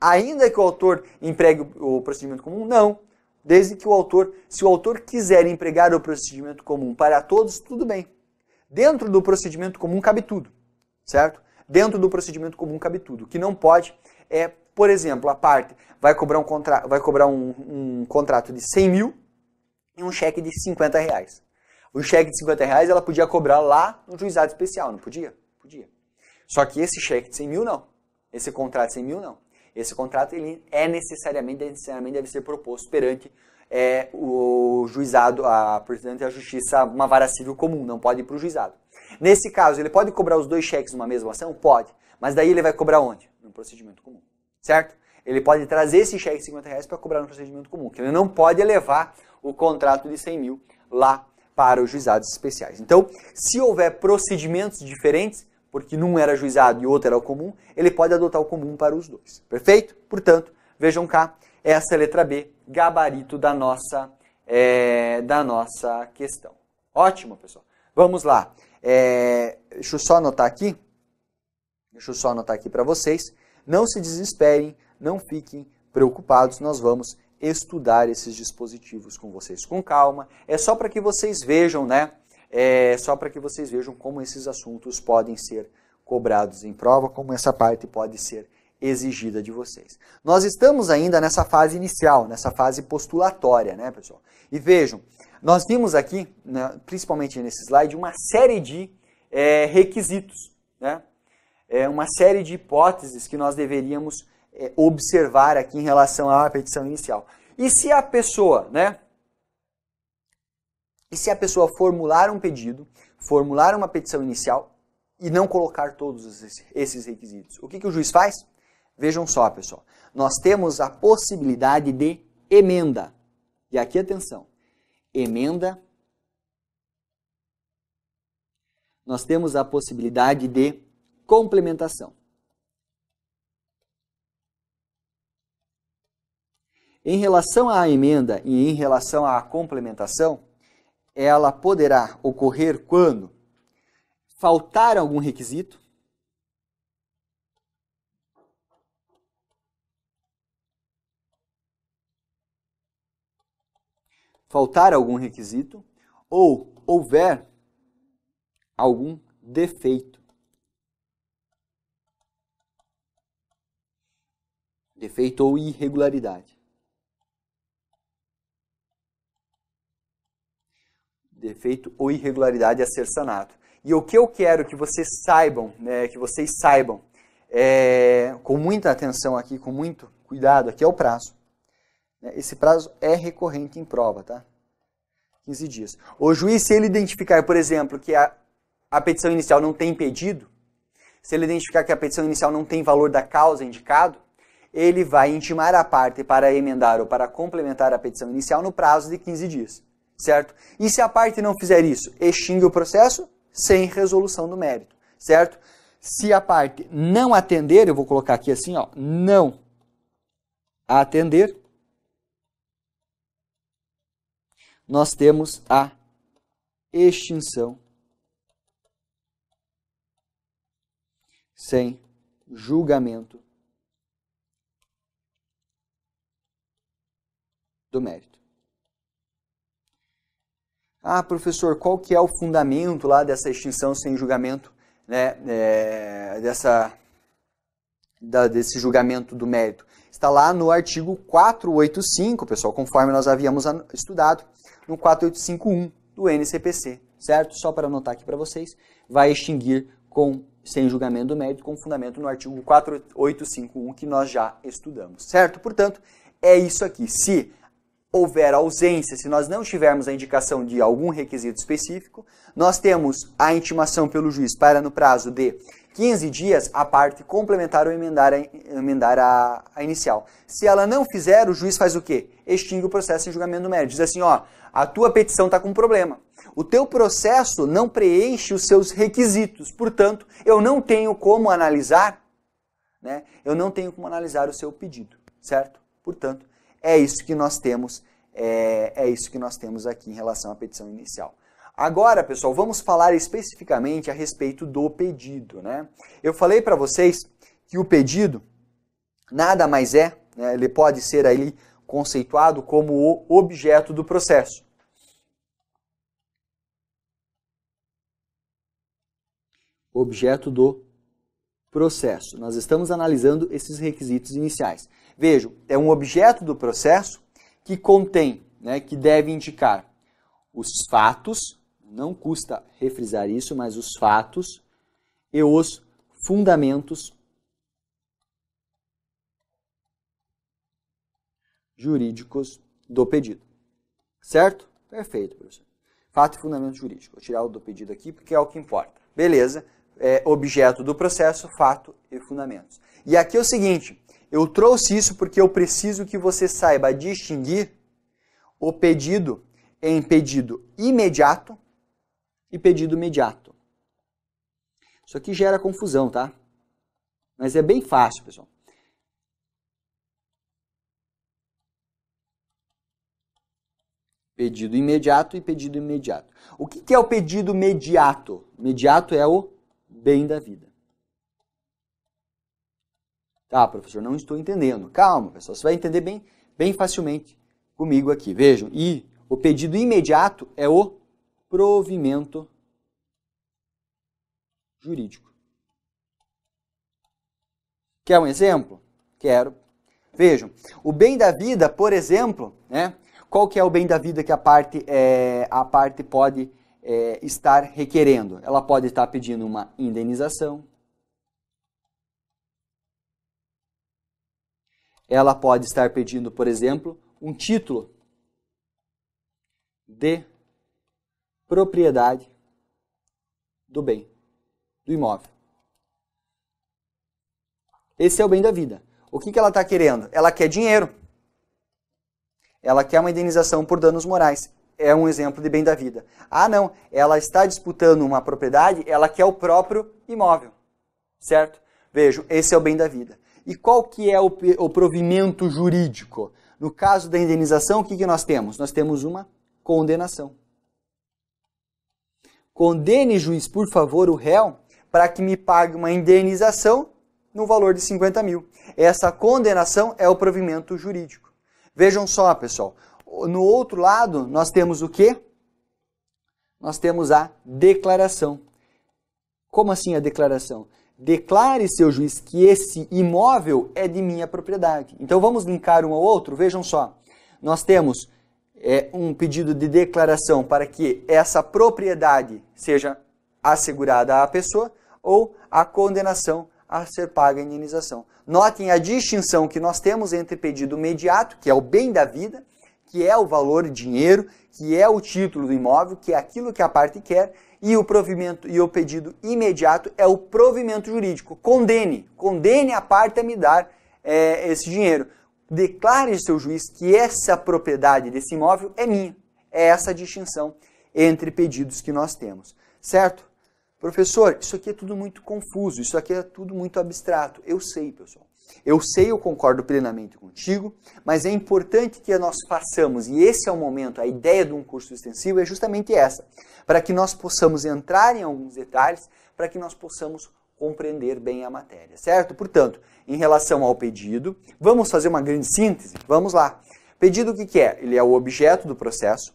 S1: Ainda que o autor empregue o procedimento comum, não. Desde que se o autor quiser empregar o procedimento comum para todos, tudo bem. Dentro do procedimento comum cabe tudo, certo? Dentro do procedimento comum cabe tudo. O que não pode por exemplo, a parte vai cobrar um contrato de 100 mil e um cheque de 50 reais. O cheque de 50 reais ela podia cobrar lá no juizado especial, não podia? Podia. Só que esse cheque de 100 mil não. Esse contrato de 100 mil não. Esse contrato ele necessariamente deve ser proposto perante o juizado, portanto, a justiça, uma vara civil comum, não pode ir para o juizado. Nesse caso, ele pode cobrar os dois cheques numa mesma ação? Pode. Mas daí ele vai cobrar onde? No procedimento comum. Certo? Ele pode trazer esse cheque de R$50 para cobrar no procedimento comum, que ele não pode elevar o contrato de 100 mil lá para os juizados especiais. Então, se houver procedimentos diferentes, porque num era juizado e outro era o comum, ele pode adotar o comum para os dois. Perfeito? Portanto, vejam cá, essa é a letra B, gabarito da nossa questão. Ótimo, pessoal. Vamos lá. Deixa eu só anotar aqui. Para vocês. Não se desesperem, não fiquem preocupados, nós vamos estudar esses dispositivos com vocês com calma. É só para que vocês vejam, né? Só para que vocês vejam como esses assuntos podem ser cobrados em prova, como essa parte pode ser exigida de vocês. Nós estamos ainda nessa fase inicial, nessa fase postulatória, né, pessoal? E vejam, nós vimos aqui, né, principalmente nesse slide, uma série de requisitos, né? Uma série de hipóteses que nós deveríamos observar aqui em relação à petição inicial. E se a pessoa, né? E se a pessoa formular um pedido, formular uma petição inicial e não colocar todos esses requisitos? O que o juiz faz? Vejam só, pessoal. Nós temos a possibilidade de emenda. E aqui, atenção. Emenda. Nós temos a possibilidade de complementação. Em relação à emenda e em relação à complementação, ela poderá ocorrer quando faltar algum requisito, ou houver algum defeito. Defeito ou irregularidade. Defeito ou irregularidade a ser sanado. E o que eu quero que vocês saibam, né, com muita atenção aqui, com muito cuidado, aqui é o prazo. Esse prazo é recorrente em prova, tá? 15 dias. O juiz, se ele identificar, por exemplo, que a petição inicial não tem pedido, se ele identificar que a petição inicial não tem valor da causa indicado, ele vai intimar a parte para emendar ou para complementar a petição inicial no prazo de 15 dias, certo? E se a parte não fizer isso, extingue o processo sem resolução do mérito, certo? Se a parte não atender, eu vou colocar aqui assim, ó, não atender, nós temos a extinção sem julgamento do mérito. Ah, professor, qual que é o fundamento lá dessa extinção sem julgamento, né, desse julgamento do mérito? Está lá no artigo 485, pessoal, conforme nós havíamos estudado, no 4851 do NCPC, certo? Só para anotar aqui para vocês, vai extinguir sem julgamento do mérito com fundamento no artigo 4851 que nós já estudamos, certo? Portanto, é isso aqui. Se houver ausência, se nós não tivermos a indicação de algum requisito específico, nós temos a intimação pelo juiz para, no prazo de 15 dias, a parte complementar ou emendar a inicial. Se ela não fizer, o juiz faz o quê? Extingue o processo em julgamento do mérito. Diz assim, ó, a tua petição está com problema. O teu processo não preenche os seus requisitos. Portanto, eu não tenho como analisar, né? Eu não tenho como analisar o seu pedido, certo? Portanto, é isso que nós temos, aqui em relação à petição inicial. Agora, pessoal, vamos falar especificamente a respeito do pedido, né? Eu falei para vocês que o pedido nada mais é, né, ele pode ser aí conceituado como o objeto do processo. Objeto do processo. Nós estamos analisando esses requisitos iniciais. Vejam, é um objeto do processo que contém, né, que deve indicar os fatos, não custa refrisar isso, mas os fatos e os fundamentos jurídicos do pedido. Certo? Perfeito, professor. Fato e fundamento jurídico. Vou tirar o do pedido aqui porque é o que importa. Beleza. Objeto do processo, fato e fundamentos. E aqui é o seguinte, eu trouxe isso porque eu preciso que você saiba distinguir o pedido em pedido imediato e pedido imediato. Isso aqui gera confusão, tá? Mas é bem fácil, pessoal. Pedido imediato e pedido imediato. O que é o pedido imediato? Imediato é o bem da vida. Tá, professor, não estou entendendo. Calma, pessoal, você vai entender bem facilmente comigo aqui. Vejam, e o pedido imediato é o provimento jurídico. Quer um exemplo? Quero. Vejam, o bem da vida, por exemplo, né? Qual que é o bem da vida que a parte pode estar requerendo? Ela pode estar pedindo uma indenização. Ela pode estar pedindo, por exemplo, um título de propriedade do bem, do imóvel. Esse é o bem da vida. O que ela está querendo? Ela quer dinheiro. Ela quer uma indenização por danos morais. É um exemplo de bem da vida. Ah, não. Ela está disputando uma propriedade, ela quer o próprio imóvel. Certo? Vejam, esse é o bem da vida. E qual que é o provimento jurídico? No caso da indenização, o que nós temos? Nós temos uma condenação. Condene, juiz, por favor, o réu para que me pague uma indenização no valor de 50 mil. Essa condenação é o provimento jurídico. Vejam só, pessoal. No outro lado, nós temos o quê? Nós temos a declaração. Como assim a declaração? Declare, seu juiz, que esse imóvel é de minha propriedade. Então vamos linkar um ao outro? Vejam só. Nós temos um pedido de declaração para que essa propriedade seja assegurada à pessoa ou a condenação a ser paga a indenização. Notem a distinção que nós temos entre pedido imediato, que é o bem da vida, que é o valor em dinheiro, que é o título do imóvel, que é aquilo que a parte quer, e o provimento e o pedido imediato é o provimento jurídico. Condene a parte a me dar esse dinheiro. Declare, seu juiz, que essa propriedade desse imóvel é minha. É essa a distinção entre pedidos que nós temos. Certo? Professor, isso aqui é tudo muito confuso, isso aqui é tudo muito abstrato. Eu sei, pessoal. Eu sei, eu concordo plenamente contigo, mas é importante que nós façamos, e esse é o momento, a ideia de um curso extensivo é justamente essa, para que nós possamos entrar em alguns detalhes, para que nós possamos compreender bem a matéria, certo? Portanto, em relação ao pedido, vamos fazer uma grande síntese? Vamos lá. Pedido o que é? Ele é o objeto do processo,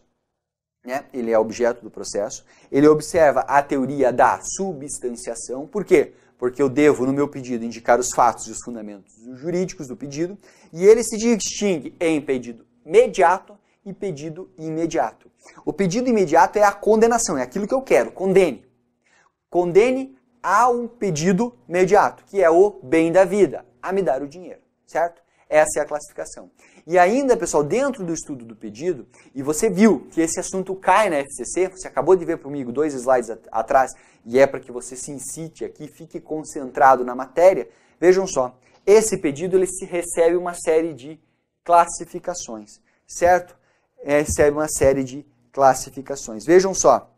S1: né? Ele é objeto do processo, ele observa a teoria da substanciação. Por quê? Porque eu devo, no meu pedido, indicar os fatos e os fundamentos jurídicos do pedido, e ele se distingue em pedido imediato e pedido imediato. O pedido imediato é a condenação, é aquilo que eu quero, condene. Condene a um pedido imediato, que é o bem da vida, a me dar o dinheiro, certo? Essa é a classificação. E ainda, pessoal, dentro do estudo do pedido, e você viu que esse assunto cai na FCC, você acabou de ver comigo 2 slides atrás, e é para que você se incite aqui, fique concentrado na matéria. Vejam só, esse pedido ele se recebe uma série de classificações, certo? Recebe uma série de classificações. Vejam só,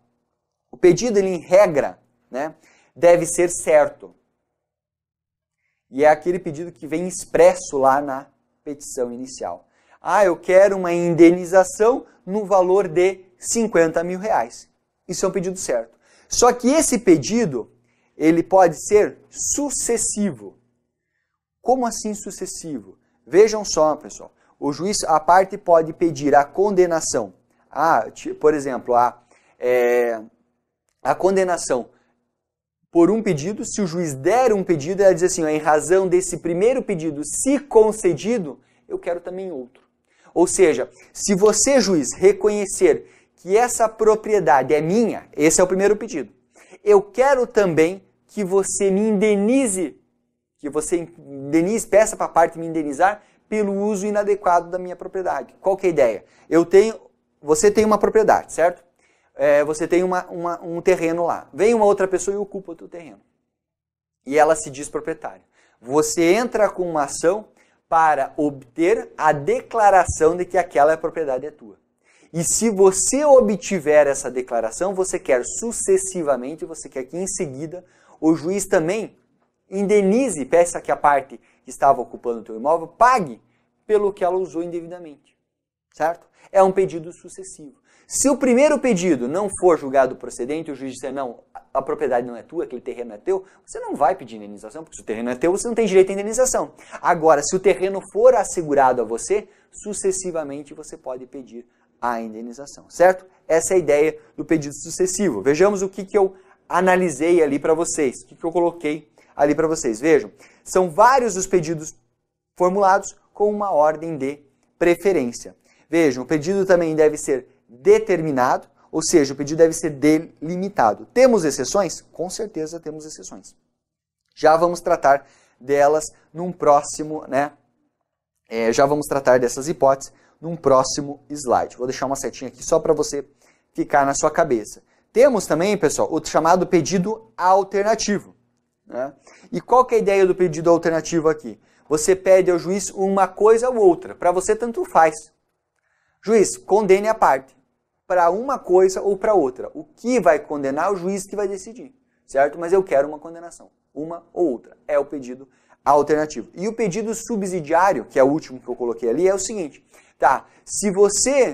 S1: o pedido, ele em regra, né, deve ser certo. E é aquele pedido que vem expresso lá na petição inicial. Ah, eu quero uma indenização no valor de 50 mil reais. Isso é um pedido certo. Só que esse pedido, ele pode ser sucessivo. Como assim sucessivo? Vejam só, pessoal. O juiz, a parte pode pedir a condenação. Por exemplo, a condenação por um pedido, se o juiz der um pedido, ela diz assim, em razão desse primeiro pedido, se concedido, eu quero também outro. Ou seja, se você, juiz, reconhecer que essa propriedade é minha, esse é o primeiro pedido. Eu quero também que você me indenize, peça para a parte me indenizar pelo uso inadequado da minha propriedade. Qual que é a ideia? Eu tenho você tem uma propriedade, certo? Você tem um terreno lá. Vem uma outra pessoa e ocupa o teu terreno. E ela se diz proprietária. Você entra com uma ação para obter a declaração de que aquela propriedade é tua. E se você obtiver essa declaração, você quer sucessivamente, você quer que em seguida o juiz também indenize, peça que a parte que estava ocupando o teu imóvel pague pelo que ela usou indevidamente. Certo? É um pedido sucessivo. Se o primeiro pedido não for julgado procedente, o juiz disser, não, a propriedade não é tua, aquele terreno é teu, você não vai pedir indenização, porque se o terreno é teu, você não tem direito à indenização. Agora, se o terreno for assegurado a você, sucessivamente você pode pedir a indenização, certo? Essa é a ideia do pedido sucessivo. Vejamos o que eu analisei ali para vocês, o que eu coloquei ali para vocês. Vejam, são vários os pedidos formulados com uma ordem de preferência. Vejam, o pedido também deve ser determinado, ou seja, o pedido deve ser delimitado. Temos exceções? Com certeza temos exceções. Já vamos tratar delas num próximo, né? Já vamos tratar dessas hipóteses num próximo slide. Vou deixar uma setinha aqui só para você ficar na sua cabeça. Temos também, pessoal, o chamado pedido alternativo. Né? E qual que é a ideia do pedido alternativo aqui? Você pede ao juiz uma coisa ou outra. Para você, tanto faz. Juiz, condene a parte para uma coisa ou para outra. O que vai condenar, o juiz que vai decidir, certo? Mas eu quero uma condenação, uma ou outra. É o pedido alternativo. E o pedido subsidiário, que é o último que eu coloquei ali, é o seguinte. Tá, se você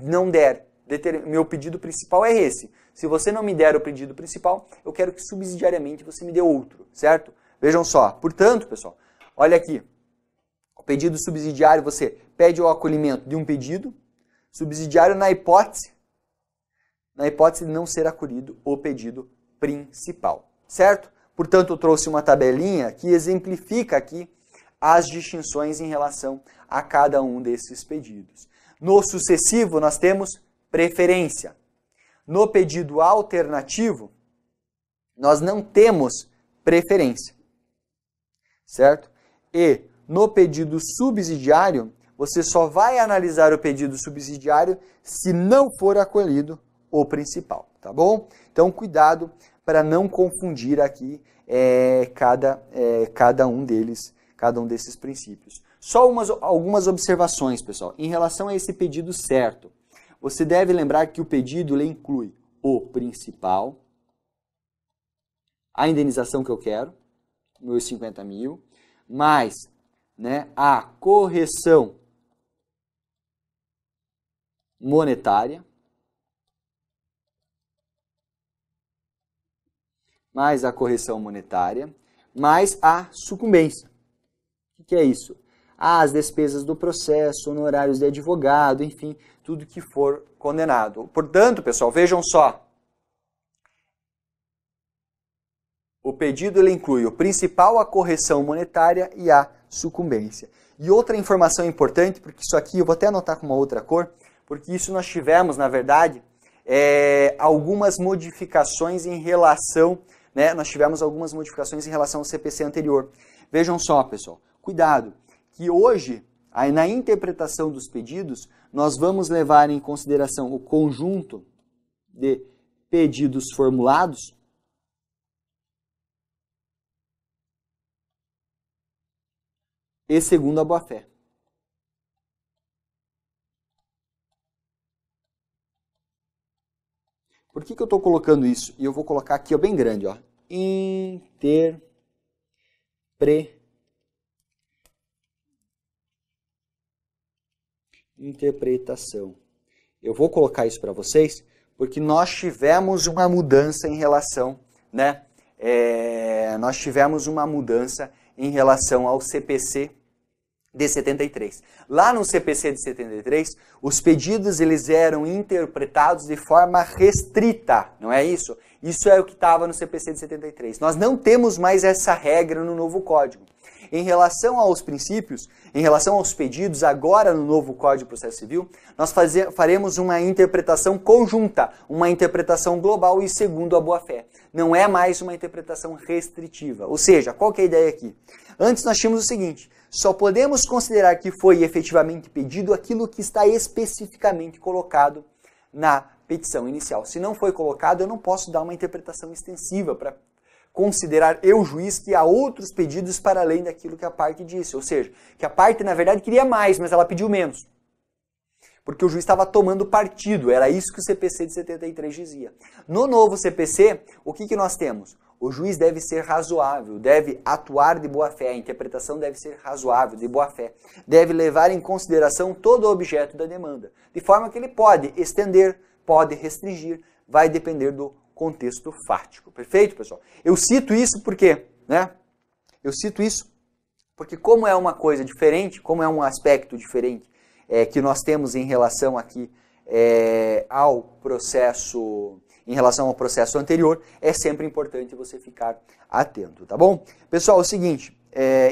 S1: não der, meu pedido principal é esse. Se você não me der o pedido principal, eu quero que subsidiariamente você me dê outro, certo? Vejam só. Portanto, pessoal, olha aqui. O pedido subsidiário, você pede o acolhimento de um pedido subsidiário na hipótese de não ser acolhido o pedido principal, certo? Portanto, eu trouxe uma tabelinha que exemplifica aqui as distinções em relação a cada um desses pedidos. No sucessivo, nós temos preferência. No pedido alternativo, nós não temos preferência, certo? E no pedido subsidiário, você só vai analisar o pedido subsidiário se não for acolhido o principal, tá bom? Então, cuidado para não confundir aqui cada um desses princípios. Só algumas observações, pessoal. Em relação a esse pedido certo, você deve lembrar que o pedido ele inclui o principal, a indenização que eu quero, meus 50 mil, mais, né, a correção monetária, mais a correção monetária, mais a sucumbência. O que é isso? As despesas do processo, honorários de advogado, enfim, tudo que for condenado. Portanto, pessoal, vejam só. O pedido ele inclui o principal, a correção monetária e a sucumbência. E outra informação importante, porque isso aqui eu vou até anotar com uma outra cor, porque isso nós tivemos, na verdade, algumas modificações em relação, né, nós tivemos algumas modificações em relação ao CPC anterior. Vejam só, pessoal, cuidado, que hoje, na interpretação dos pedidos, nós vamos levar em consideração o conjunto de pedidos formulados e segundo a boa-fé. Por que eu estou colocando isso? E eu vou colocar aqui ó, bem grande. Ó. Interpretação. Eu vou colocar isso para vocês porque nós tivemos uma mudança em relação, né? Nós tivemos uma mudança em relação ao CPC de 73. Lá no CPC de 73, os pedidos eles eram interpretados de forma restrita, não é isso? Isso é o que estava no CPC de 73. Nós não temos mais essa regra no novo código. Em relação aos princípios, em relação aos pedidos, agora no novo Código de Processo Civil, nós faremos uma interpretação conjunta, uma interpretação global e segundo a boa-fé. Não é mais uma interpretação restritiva. Ou seja, qual que é a ideia aqui? Antes nós tínhamos o seguinte, só podemos considerar que foi efetivamente pedido aquilo que está especificamente colocado na petição inicial. Se não foi colocado, eu não posso dar uma interpretação extensiva para considerar eu, juiz, que há outros pedidos para além daquilo que a parte disse. Ou seja, que a parte, na verdade, queria mais, mas ela pediu menos. Porque o juiz estava tomando partido, era isso que o CPC de 73 dizia. No novo CPC, o que nós temos? O juiz deve ser razoável, deve atuar de boa-fé, a interpretação deve ser razoável, de boa-fé. Deve levar em consideração todo o objeto da demanda, de forma que ele pode estender, pode restringir, vai depender do contexto fático. Perfeito, pessoal? Eu cito isso porque, Eu cito isso porque como é uma coisa diferente, como é um aspecto diferente que nós temos em relação aqui ao processo anterior, é sempre importante você ficar atento, tá bom? Pessoal, é o seguinte,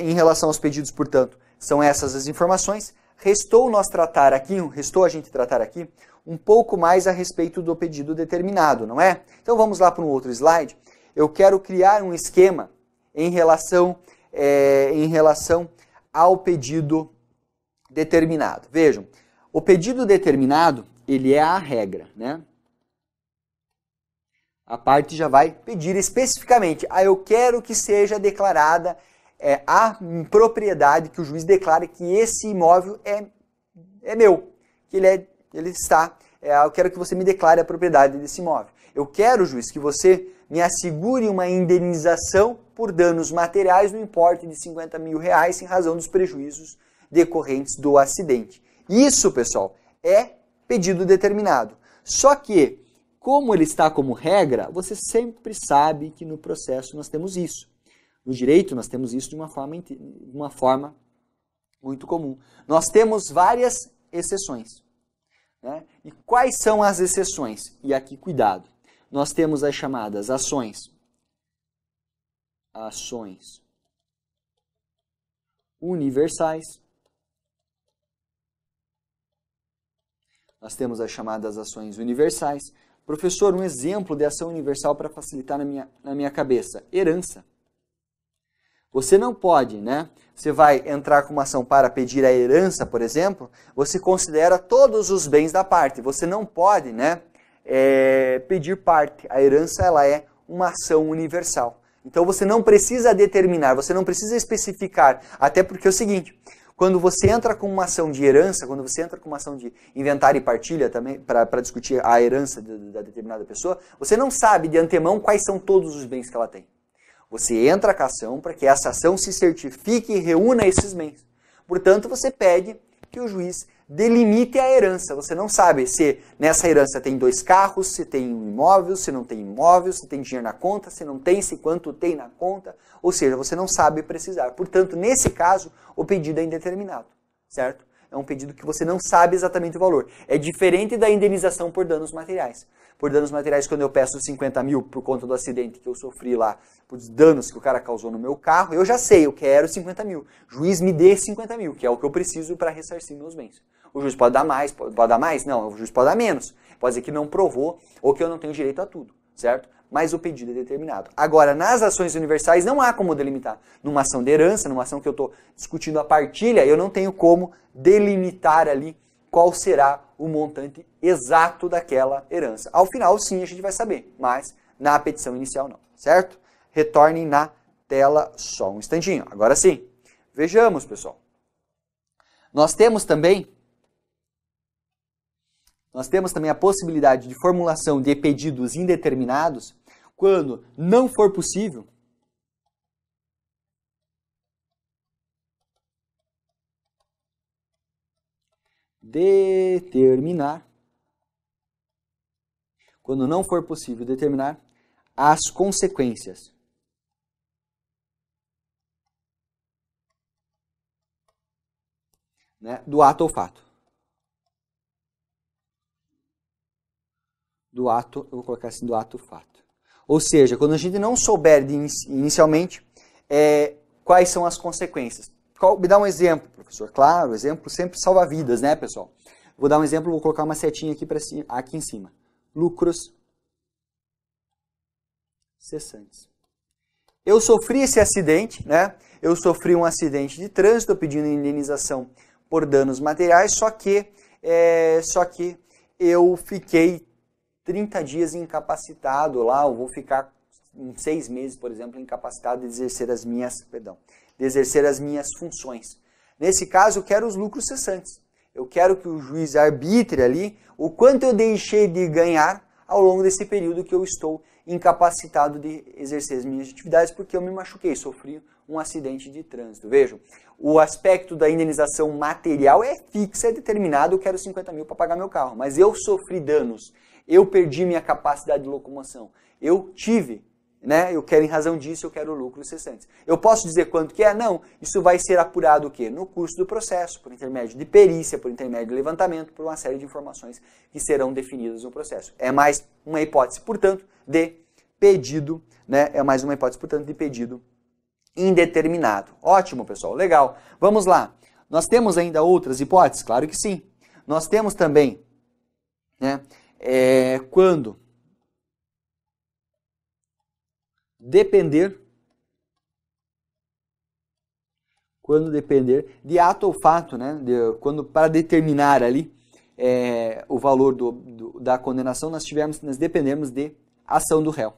S1: em relação aos pedidos, portanto, são essas as informações. Restou a gente tratar aqui um pouco mais a respeito do pedido determinado, não é? Então vamos lá para um outro slide. Eu quero criar um esquema em relação ao pedido determinado. Vejam, o pedido determinado, ele é a regra, né? A parte já vai pedir especificamente, eu quero que seja declarada a propriedade, que o juiz declare que esse imóvel é meu, que ele está, eu quero que você me declare a propriedade desse imóvel. Eu quero, juiz, que você me assegure uma indenização por danos materiais no importe de R$50 mil em razão dos prejuízos decorrentes do acidente. Isso, pessoal, é pedido determinado. Só que, como ele está como regra, você sempre sabe que no processo nós temos isso. No direito nós temos isso de uma forma muito comum. Nós temos várias exceções. Né? E quais são as exceções? E aqui, cuidado. Nós temos as chamadas ações universais. Nós temos as chamadas ações universais. Professor, um exemplo de ação universal para facilitar na minha cabeça. Herança. Você não pode, Você vai entrar com uma ação para pedir a herança, por exemplo, você considera todos os bens da parte. Você não pode, pedir parte. A herança, ela é uma ação universal. Então você não precisa determinar, você não precisa especificar. Até porque é o seguinte, quando você entra com uma ação de herança, quando você entra com uma ação de inventário e partilha também, para discutir a herança da determinada pessoa, você não sabe de antemão quais são todos os bens que ela tem. Você entra com a ação para que essa ação se certifique e reúna esses bens. Portanto, você pede que o juiz delimite a herança. Você não sabe se nessa herança tem 2 carros, se tem um imóvel, se não tem imóvel, se tem dinheiro na conta, se não tem, se quanto tem na conta. Ou seja, você não sabe precisar. Portanto, nesse caso, o pedido é indeterminado, certo? É um pedido que você não sabe exatamente o valor. É diferente da indenização por danos materiais. Por danos materiais, quando eu peço 50 mil por conta do acidente que eu sofri lá, por danos que o cara causou no meu carro, eu já sei, eu quero 50 mil. Juiz, me dê 50 mil, que é o que eu preciso para ressarcir meus bens. O juiz pode dar mais, pode dar mais? Não, o juiz pode dar menos. Pode dizer que não provou ou que eu não tenho direito a tudo, certo? Mas o pedido é determinado. Agora, nas ações universais não há como delimitar. Numa ação de herança, numa ação que eu estou discutindo a partilha, eu não tenho como delimitar ali qual será o montante exato daquela herança. Ao final, sim, a gente vai saber, mas na petição inicial não, certo? Retornem na tela só um instantinho. Agora sim, vejamos, pessoal. Nós temos também a possibilidade de formulação de pedidos indeterminados quando não for possível determinar as consequências do ato ou fato. Do ato, eu vou colocar assim, do ato ou fato. Ou seja, quando a gente não souber inicialmente quais são as consequências. Me dá um exemplo, professor. Claro, o exemplo sempre salva vidas, né, pessoal? Vou dar um exemplo, vou colocar uma setinha aqui em cima. Lucros cessantes. eu sofri esse acidente, né? Eu sofri um acidente de trânsito, pedindo indenização por danos materiais, só que eu fiquei 30 dias incapacitado lá, eu vou ficar 6 meses, por exemplo, incapacitado de exercer as minhas funções. Nesse caso, eu quero os lucros cessantes. Eu quero que o juiz arbitre ali o quanto eu deixei de ganhar ao longo desse período que eu estou incapacitado de exercer as minhas atividades porque eu me machuquei, sofri um acidente de trânsito. Vejam, o aspecto da indenização material é fixo, é determinado, eu quero 50 mil para pagar meu carro, mas eu sofri danos, eu perdi minha capacidade de locomoção, eu tive, né? Eu quero, em razão disso, eu quero lucros cessantes. Eu posso dizer quanto que é? Não. Isso vai ser apurado o quê? No curso do processo, por intermédio de perícia, por intermédio de levantamento, por uma série de informações que serão definidas no processo. É mais uma hipótese, portanto, de pedido, né? É mais uma hipótese, portanto, de pedido indeterminado. Ótimo, pessoal. Legal. Vamos lá. Nós temos ainda outras hipóteses? Claro que sim. Nós temos também, né? Quando depender de ato ou fato, né? Quando para determinar ali o valor da condenação, nós dependemos de ação do réu.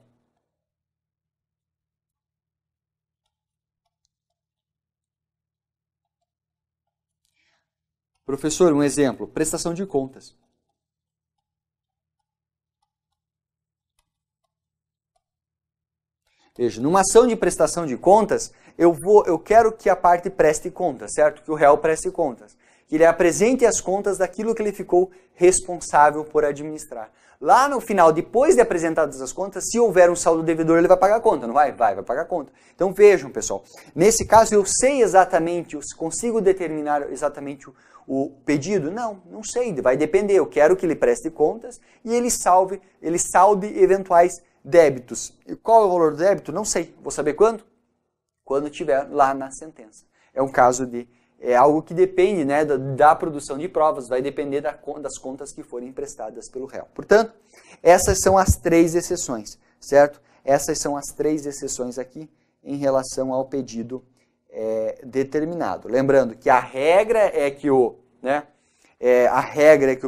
S1: Professor, um exemplo, prestação de contas. Veja, numa ação de prestação de contas, eu quero que a parte preste contas, certo? Que o réu preste contas. Que ele apresente as contas daquilo que ele ficou responsável por administrar. Lá no final, depois de apresentadas as contas, se houver um saldo devedor, ele vai pagar a conta, não vai? Vai pagar a conta. Então vejam, pessoal, nesse caso eu sei exatamente, eu consigo determinar exatamente o pedido? Não sei, vai depender. Eu quero que ele preste contas e ele salde eventuais débitos. E qual é o valor do débito? Não sei. Vou saber quando? Quando tiver lá na sentença. É um caso de... É algo que depende, né, da produção de provas, vai depender das contas que forem emprestadas pelo réu. Portanto, essas são as 3 exceções, certo? Essas são as 3 exceções aqui em relação ao pedido determinado. Lembrando que a regra é que o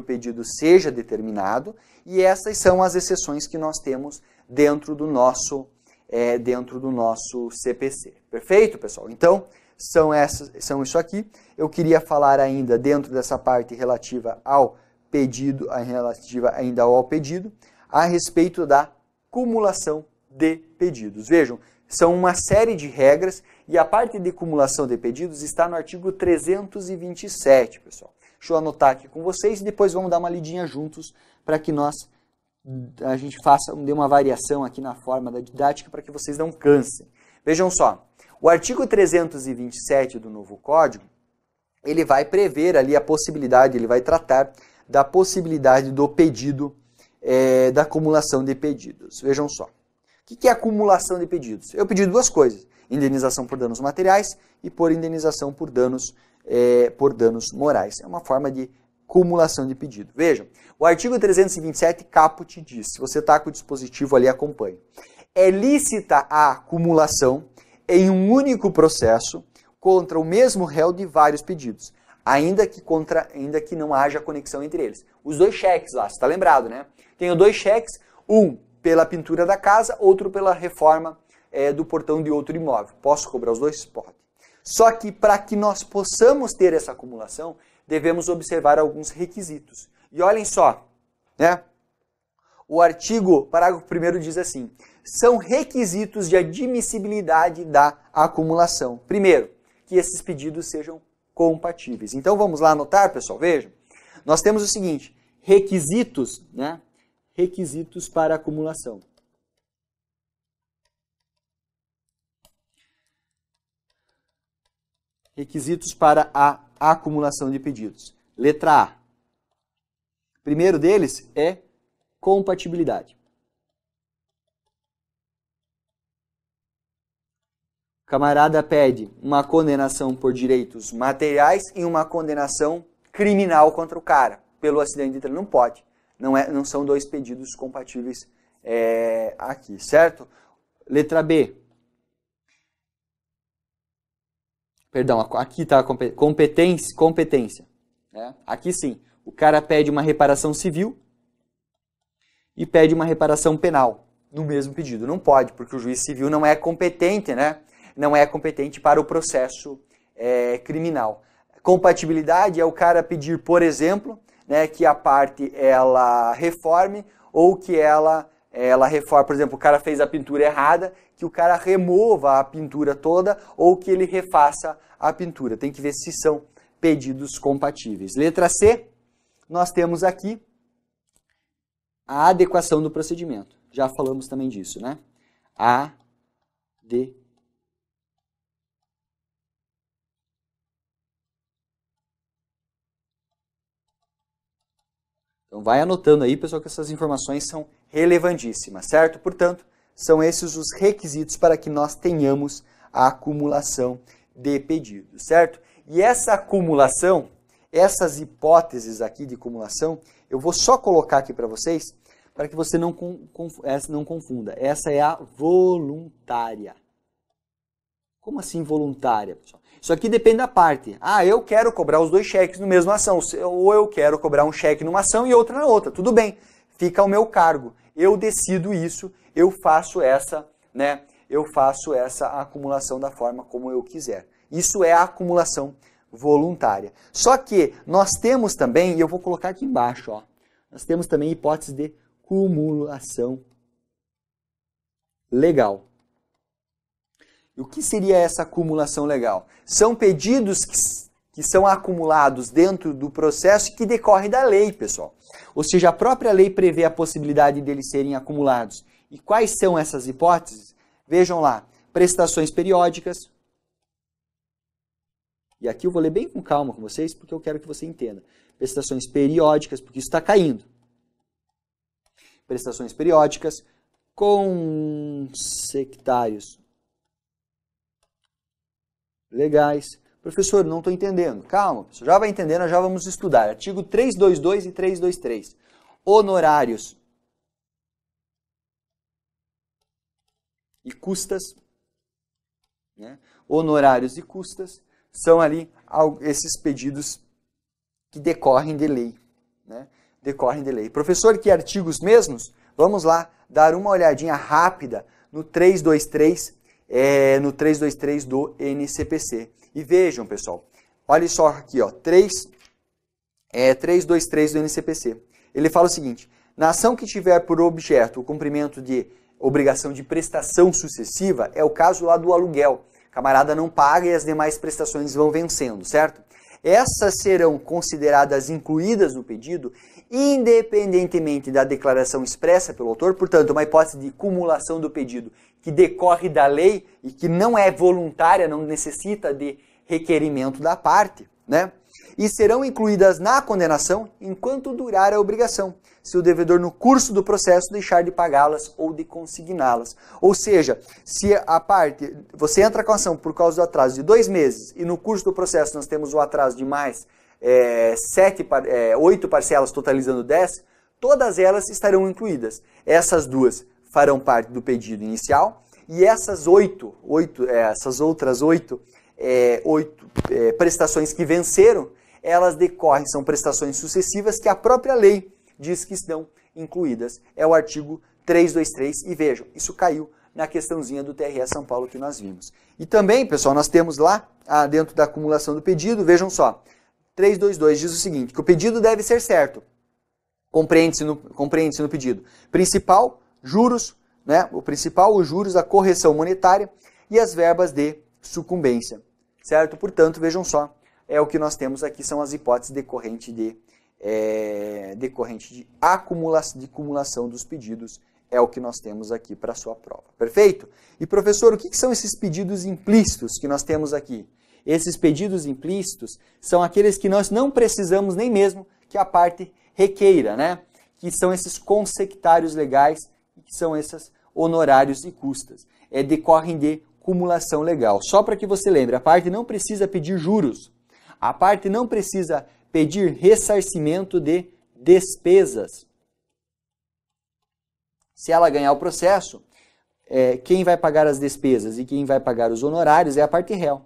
S1: pedido seja determinado e essas são as exceções que nós temos dentro do nosso CPC. Perfeito, pessoal? Então, são isso aqui. Eu queria falar ainda dentro dessa parte relativa ao pedido, a respeito da cumulação de pedidos. Vejam, são uma série de regras e a parte de cumulação de pedidos está no artigo 327, pessoal. Deixa eu anotar aqui com vocês e depois vamos dar uma lidinha juntos para que a gente dê uma variação aqui na forma da didática para que vocês não cansem. Vejam só, o artigo 327 do novo Código, ele vai prever ali a possibilidade, ele vai tratar da possibilidade do pedido, da acumulação de pedidos. Vejam só, o que é acumulação de pedidos? Eu pedi 2 coisas, indenização por danos materiais e por indenização por danos morais. É uma forma de cumulação de pedido. Vejam, o artigo 327, caput diz, se você está com o dispositivo ali, acompanhe. É lícita a acumulação em um único processo contra o mesmo réu de vários pedidos, ainda que não haja conexão entre eles. Os 2 cheques lá, você está lembrado, né? Tenho 2 cheques, um pela pintura da casa, outro pela reforma do portão de outro imóvel. Posso cobrar os 2? Pode. Só que para que nós possamos ter essa acumulação, devemos observar alguns requisitos. E olhem só, né? O parágrafo 1º diz assim, são requisitos de admissibilidade da acumulação. Primeiro, que esses pedidos sejam compatíveis. Então vamos lá anotar, pessoal, vejam. Nós temos o seguinte, requisitos, né? Requisitos para acumulação. Requisitos para a acumulação de pedidos. Letra A. Primeiro deles é compatibilidade. O camarada pede uma condenação por direitos materiais e uma condenação criminal contra o cara pelo acidente de trânsito. Não pode. Não são 2 pedidos compatíveis aqui, certo? Letra B. Perdão, aqui está a competência. Né? Aqui sim, o cara pede uma reparação civil e pede uma reparação penal no mesmo pedido. Não pode, porque o juiz civil não é competente, né? Não é competente para o processo criminal. Compatibilidade é o cara pedir, por exemplo, né, que a parte ela reforme ou que ela reforme, por exemplo, o cara fez a pintura errada, que o cara remova a pintura toda ou que ele refaça a pintura. Tem que ver se são pedidos compatíveis. Letra C, nós temos aqui a adequação do procedimento. Já falamos também disso, né? Então vai anotando aí, pessoal, que essas informações são relevantíssimas, certo? Portanto, são esses os requisitos para que nós tenhamos a acumulação de pedidos, certo? E essa acumulação, essas hipóteses aqui de acumulação, eu vou só colocar aqui para vocês, para que você não confunda. Essa é a voluntária. Como assim voluntária, pessoal? Isso aqui depende da parte. Ah, eu quero cobrar os 2 cheques no mesmo ação, ou eu quero cobrar um cheque numa ação e outra na outra. Tudo bem, fica ao meu cargo. Eu decido isso, eu faço essa, né? Eu faço essa acumulação da forma como eu quiser. Isso é a acumulação voluntária. Só que nós temos também, e eu vou colocar aqui embaixo, ó, nós temos também hipótese de cumulação legal. E o que seria essa acumulação legal? São pedidos que são acumulados dentro do processo que decorre da lei, pessoal. Ou seja, a própria lei prevê a possibilidade deles serem acumulados. E quais são essas hipóteses? Vejam lá, prestações periódicas. E aqui eu vou ler bem com calma com vocês, porque eu quero que você entenda. Prestações periódicas, porque isso está caindo. Prestações periódicas, consectários legais. Professor, não estou entendendo. Calma, professor, já vai entendendo, já vamos estudar. Artigo 322 e 323. Honorários e custas. Né? Honorários e custas são ali esses pedidos que decorrem de lei. Né? Decorrem de lei. Professor, que artigos mesmos? Vamos lá dar uma olhadinha rápida no 323 no 323 do NCPC. E vejam, pessoal, olha só aqui, ó, 323 do NCPC. Ele fala o seguinte: na ação que tiver por objeto o cumprimento de obrigação de prestação sucessiva, é o caso lá do aluguel. Camarada não paga e as demais prestações vão vencendo, certo? Essas serão consideradas incluídas no pedido, independentemente da declaração expressa pelo autor, portanto, uma hipótese de cumulação do pedido que decorre da lei e que não é voluntária, não necessita de requerimento da parte, né? E serão incluídas na condenação enquanto durar a obrigação, se o devedor no curso do processo deixar de pagá-las ou de consigná-las. Ou seja, se a parte, você entra com a ação por causa do atraso de 2 meses e no curso do processo nós temos o atraso de mais 8 parcelas totalizando 10, todas elas estarão incluídas. Essas 2 farão parte do pedido inicial e essas outras 8 prestações que venceram, elas decorrem, são prestações sucessivas que a própria lei diz que estão incluídas. É o artigo 323 e vejam, isso caiu na questãozinha do TRE São Paulo que nós vimos. E também, pessoal, nós temos lá, dentro da acumulação do pedido, vejam só, 322 diz o seguinte, que o pedido deve ser certo. Compreende-se no pedido. Principal, juros, né? O principal, os juros, a correção monetária e as verbas de sucumbência, certo? Portanto, vejam só, é o que nós temos aqui, são as hipóteses decorrentes de acumulação dos pedidos, é o que nós temos aqui para a sua prova, perfeito? E professor, o que são esses pedidos implícitos que nós temos aqui? Esses pedidos implícitos são aqueles que nós não precisamos nem mesmo que a parte requeira, né? Que são esses consectários legais, que são esses honorários e custas. Decorrem de cumulação legal. Só para que você lembre, a parte não precisa pedir juros. A parte não precisa pedir ressarcimento de despesas. Se ela ganhar o processo, quem vai pagar as despesas e quem vai pagar os honorários é a parte réu.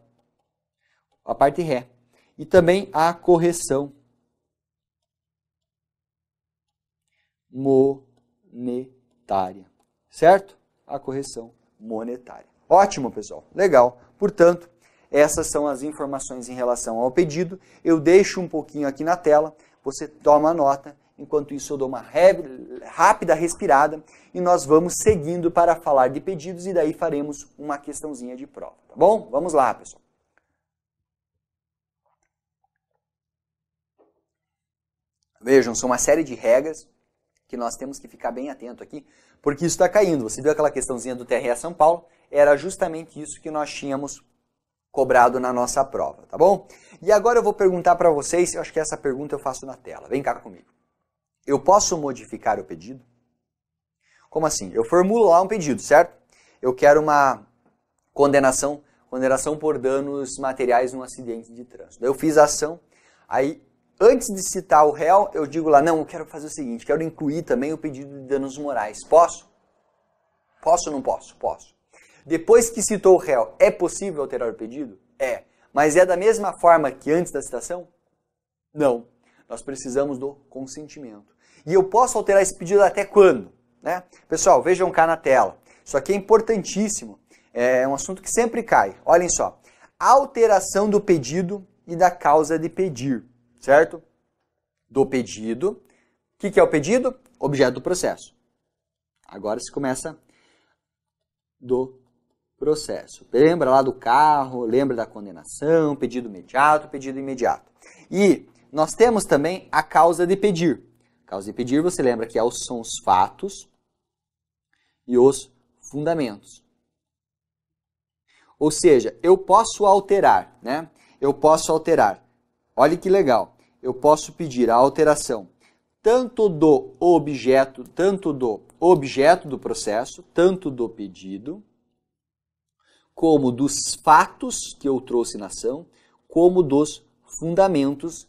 S1: a parte ré. E também a correção monetária, certo? A correção monetária. Ótimo, pessoal. Legal. Portanto, essas são as informações em relação ao pedido. Eu deixo um pouquinho aqui na tela, você toma nota. Enquanto isso, eu dou uma rápida respirada e nós vamos seguindo para falar de pedidos e daí faremos uma questãozinha de prova, tá bom? Vamos lá, pessoal. Vejam, são uma série de regras que nós temos que ficar bem atento aqui, porque isso está caindo. Você viu aquela questãozinha do TRE São Paulo? Era justamente isso que nós tínhamos cobrado na nossa prova, tá bom? E agora eu vou perguntar para vocês, eu acho que essa pergunta eu faço na tela. Vem cá comigo. Eu posso modificar o pedido? Como assim? Eu formulo lá um pedido, certo? Eu quero uma condenação por danos materiais num acidente de trânsito. Eu fiz a ação, aí antes de citar o réu, eu digo lá, não, eu quero fazer o seguinte, quero incluir também o pedido de danos morais. Posso? Posso ou não posso? Posso. Depois que citou o réu, é possível alterar o pedido? É. Mas é da mesma forma que antes da citação? Não. Nós precisamos do consentimento. E eu posso alterar esse pedido até quando? Né? Pessoal, vejam cá na tela. Isso aqui é importantíssimo. É um assunto que sempre cai. Olhem só. Alteração do pedido e da causa de pedir. Certo? Do pedido. O que é o pedido? Objeto do processo. Agora se começa do processo. Lembra lá do carro, lembra da condenação, pedido imediato, pedido imediato. E nós temos também a causa de pedir. Causa de pedir, você lembra que são os fatos e os fundamentos. Ou seja, eu posso alterar, né? Eu posso alterar. Olha que legal. Eu posso pedir a alteração tanto do objeto do processo, tanto do pedido, como dos fatos que eu trouxe na ação, como dos fundamentos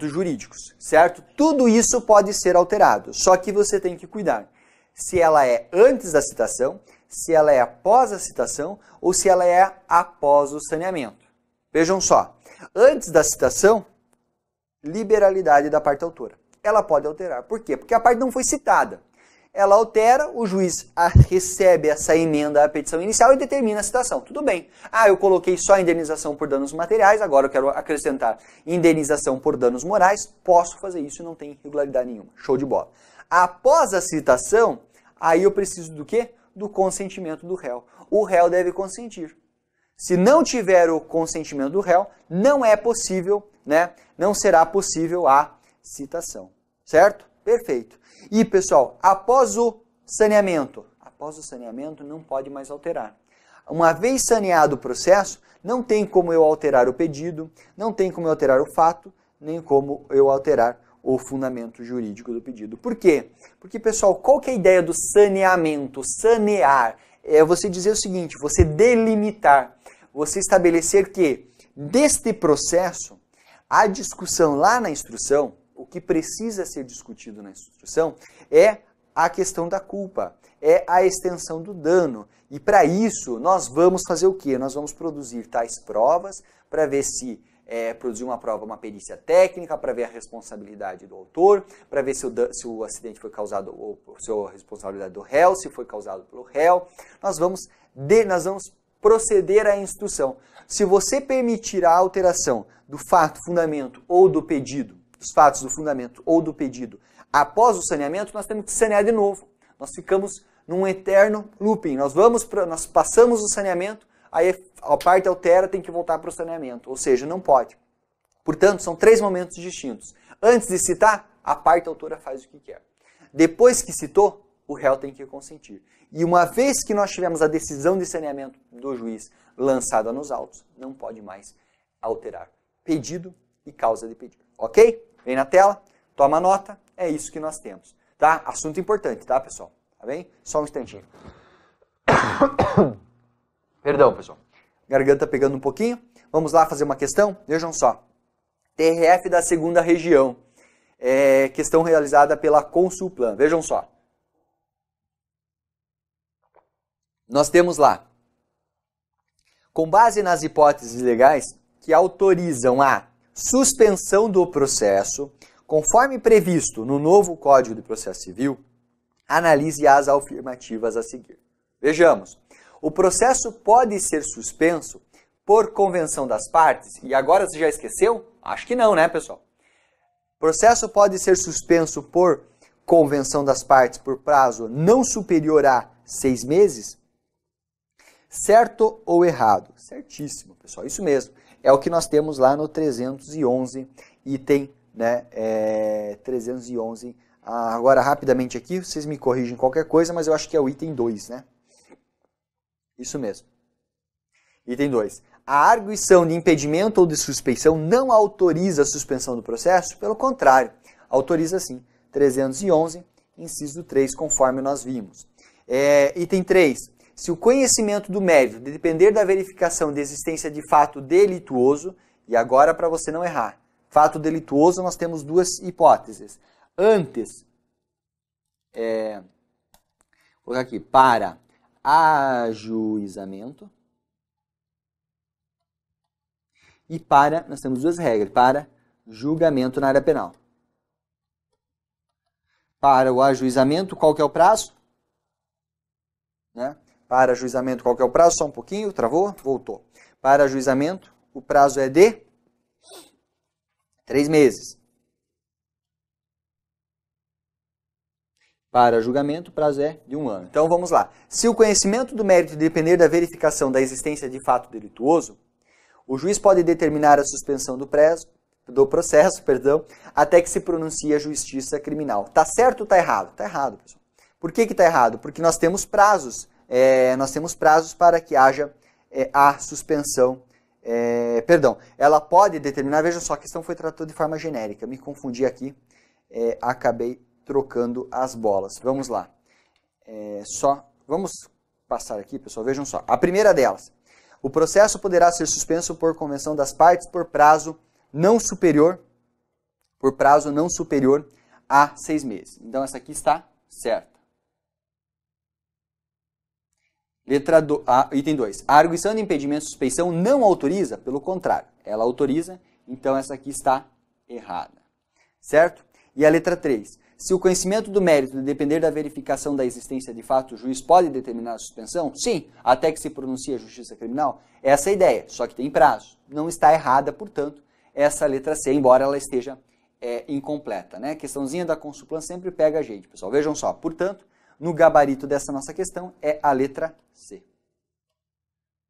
S1: jurídicos, certo? Tudo isso pode ser alterado, só que você tem que cuidar se ela é antes da citação, se ela é após a citação ou se ela é após o saneamento. Vejam só, antes da citação, liberalidade da parte autora. Ela pode alterar. Por quê? Porque a parte não foi citada. Ela altera, o juiz recebe essa emenda à petição inicial e determina a citação. Tudo bem. Eu coloquei só indenização por danos materiais, agora eu quero acrescentar indenização por danos morais. Posso fazer isso e não tem irregularidade nenhuma. Show de bola. Após a citação, aí eu preciso do quê? Do consentimento do réu. O réu deve consentir. Se não tiver o consentimento do réu, não é possível, né? Não será possível a citação. Certo? Perfeito. E, pessoal, após o saneamento não pode mais alterar. Uma vez saneado o processo, não tem como eu alterar o pedido, não tem como eu alterar o fato, nem como eu alterar o fundamento jurídico do pedido. Por quê? Porque, pessoal, qual que é a ideia do saneamento? Sanear é você dizer o seguinte, você delimitar, você estabelecer que, deste processo, a discussão lá na instrução, o que precisa ser discutido na instrução é a questão da culpa, é a extensão do dano. E para isso, nós vamos fazer o quê? Nós vamos produzir tais provas para ver se produzir uma prova, uma perícia técnica, para ver a responsabilidade do autor, para ver se o acidente foi causado, ou se a responsabilidade do réu, se foi causado pelo réu. Nós vamos proceder à instrução. Se você permitir a alteração do fato, fundamento ou do pedido, dos fatos, do fundamento ou do pedido, após o saneamento, nós temos que sanear de novo. Nós ficamos num eterno looping. Nós passamos o saneamento, aí a parte altera, tem que voltar para o saneamento. Ou seja, não pode. Portanto, são 3 momentos distintos. Antes de citar, a parte autora faz o que quer. Depois que citou, o réu tem que consentir. E uma vez que nós tivemos a decisão de saneamento do juiz lançada nos autos, não pode mais alterar pedido e causa de pedido. Ok? Vem na tela, toma nota, é isso que nós temos. Tá? Assunto importante, tá, pessoal? Tá bem? Só um instantinho. Perdão, pessoal. Garganta pegando um pouquinho. Vamos lá fazer uma questão? Vejam só. TRF da 2ª região. Questão realizada pela Consulplan. Vejam só. Nós temos lá. com base nas hipóteses legais que autorizam a suspensão do processo, conforme previsto no novo Código de Processo Civil, analise as afirmativas a seguir. Vejamos, o processo pode ser suspenso por convenção das partes, e agora você já esqueceu? Acho que não, né, pessoal? O processo pode ser suspenso por convenção das partes por prazo não superior a 6 meses? Certo ou errado? Certíssimo, pessoal, isso mesmo. É o que nós temos lá no 311, item, né, 311. Agora, rapidamente aqui, vocês me corrigem qualquer coisa, mas eu acho que é o item 2, né? Isso mesmo. Item 2. A arguição de impedimento ou de suspeição não autoriza a suspensão do processo? Pelo contrário, autoriza sim. 311, inciso 3, conforme nós vimos. Item 3. Se o conhecimento do mérito depender da verificação de existência de fato delituoso, e agora para você não errar, fato delituoso nós temos duas hipóteses. Antes, vou colocar aqui, para ajuizamento, e para, nós temos duas regras, para julgamento na área penal. Para o ajuizamento, qual que é o prazo? Né? Para ajuizamento, qual que é o prazo? Só um pouquinho, travou? Voltou. Para ajuizamento, o prazo é de 3 meses. Para julgamento, o prazo é de 1 ano. Então, vamos lá. Se o conhecimento do mérito depender da verificação da existência de fato delituoso, o juiz pode determinar a suspensão do processo, até que se pronuncie a justiça criminal. Tá certo ou tá errado? Tá errado, pessoal. Por que tá errado? Porque nós temos prazos. Nós temos prazos para que haja a suspensão. Ela pode determinar, veja só, a questão foi tratada de forma genérica. Me confundi aqui, acabei trocando as bolas. Vamos lá. Vamos passar aqui, pessoal, vejam só. A primeira delas. O processo poderá ser suspenso por convenção das partes por prazo não superior a 6 meses. Então, essa aqui está certa. Item 2. A arguição de impedimento de suspeição não autoriza, pelo contrário, ela autoriza, então essa aqui está errada. Certo? E a letra 3. Se o conhecimento do mérito depender da verificação da existência de fato, o juiz pode determinar a suspensão? Sim, até que se pronuncie a justiça criminal. Essa é a ideia, só que tem prazo. Não está errada, portanto, essa letra C, embora ela esteja incompleta. Né? A questãozinha da Consulplan sempre pega a gente, pessoal. Vejam só, portanto, no gabarito dessa nossa questão é a letra C.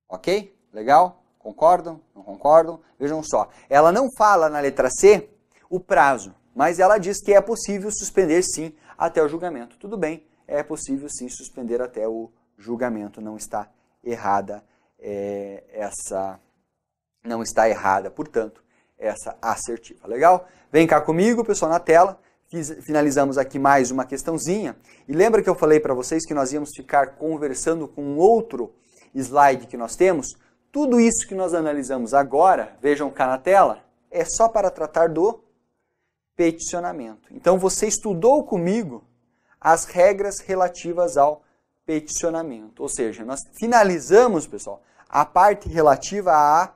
S1: Ok? Legal? Concordam? Não concordam? Vejam só, ela não fala na letra C o prazo. Mas ela diz que é possível suspender, sim, até o julgamento. Tudo bem, é possível, sim, suspender até o julgamento. Não está errada não está errada, portanto, essa assertiva. Legal? Vem cá comigo, pessoal, na tela. Finalizamos aqui mais uma questãozinha. E lembra que eu falei para vocês que nós íamos ficar conversando com um outro slide que nós temos? Tudo isso que nós analisamos agora, vejam cá na tela, é só para tratar do peticionamento. Então, você estudou comigo as regras relativas ao peticionamento. Ou seja, nós finalizamos, pessoal, a parte relativa à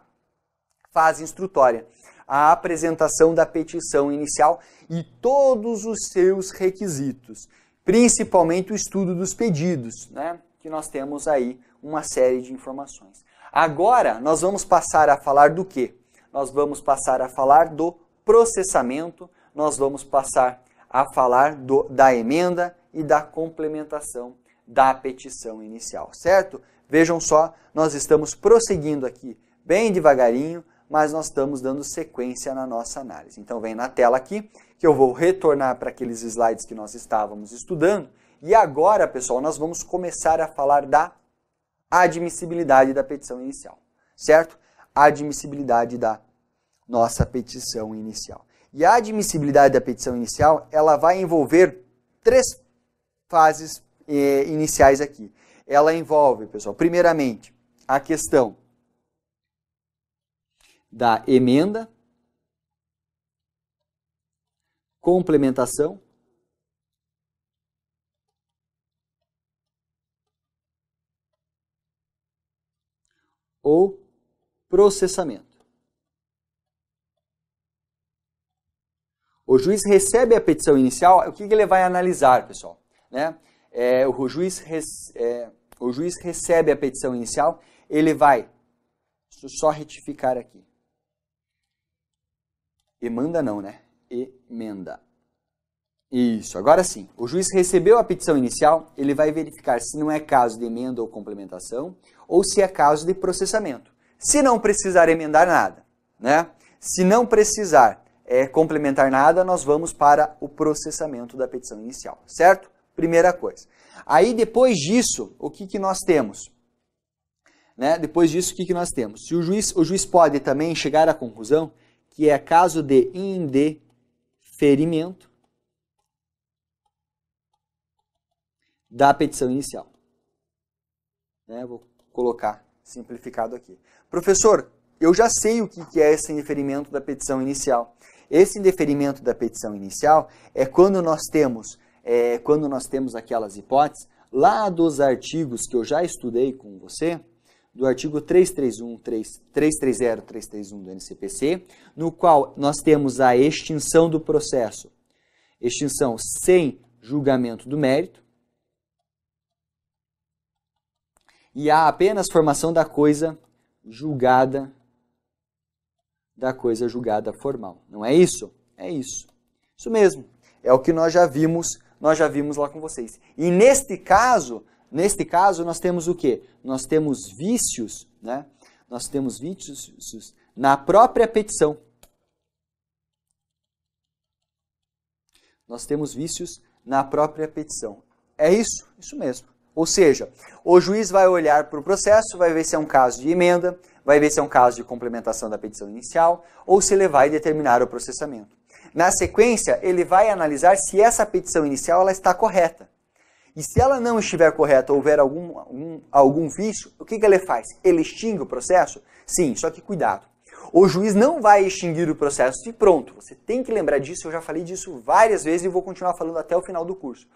S1: fase instrutória, a apresentação da petição inicial e todos os seus requisitos, principalmente o estudo dos pedidos, né? Que nós temos aí uma série de informações. Agora, nós vamos passar a falar do quê? Nós vamos passar a falar do processamento, nós vamos passar a falar da emenda e da complementação da petição inicial, certo? Vejam só, nós estamos prosseguindo aqui bem devagarinho, mas nós estamos dando sequência na nossa análise. Então, vem na tela aqui, que eu vou retornar para aqueles slides que nós estávamos estudando. E agora, pessoal, nós vamos começar a falar da admissibilidade da petição inicial, certo? A admissibilidade da nossa petição inicial. E a admissibilidade da petição inicial, ela vai envolver 3 fases iniciais aqui. Ela envolve, pessoal, primeiramente, a questão da emenda, complementação, ou processamento. O juiz recebe a petição inicial, o que ele vai analisar, pessoal? Né? O juiz recebe a petição inicial, ele vai, deixa eu só retificar aqui. Emenda não, né? Emenda. Isso, agora sim. O juiz recebeu a petição inicial, ele vai verificar se não é caso de emenda ou complementação, ou se é caso de processamento. Se não precisar emendar nada, né? Se não precisar complementar nada, nós vamos para o processamento da petição inicial, certo? Primeira coisa. Aí, depois disso, o que nós temos? Né? Depois disso, o que nós temos? Se o juiz pode também chegar à conclusão que é caso de indeferimento da petição inicial. Né? Vou colocar simplificado aqui. Professor, eu já sei o que é esse indeferimento da petição inicial. Esse indeferimento da petição inicial é quando nós temos aquelas hipóteses lá dos artigos que eu já estudei com você, do artigo 330, 331 do NCPC, no qual nós temos a extinção do processo, extinção sem julgamento do mérito, e há apenas formação da coisa julgada formal. Não é isso? É isso. Isso mesmo. É o que nós já vimos lá com vocês. E neste caso nós temos o quê? Nós temos vícios, né? Nós temos vícios na própria petição. Nós temos vícios na própria petição. É isso? Isso mesmo. Ou seja, o juiz vai olhar para o processo, vai ver se é um caso de emenda, vai ver se é um caso de complementação da petição inicial, ou se ele vai determinar o processamento. Na sequência, ele vai analisar se essa petição inicial ela está correta. E se ela não estiver correta ou houver algum vício, o que ele faz? Ele extingue o processo? Sim, só que cuidado. O juiz não vai extinguir o processo e pronto. Você tem que lembrar disso, eu já falei disso várias vezes e vou continuar falando até o final do curso.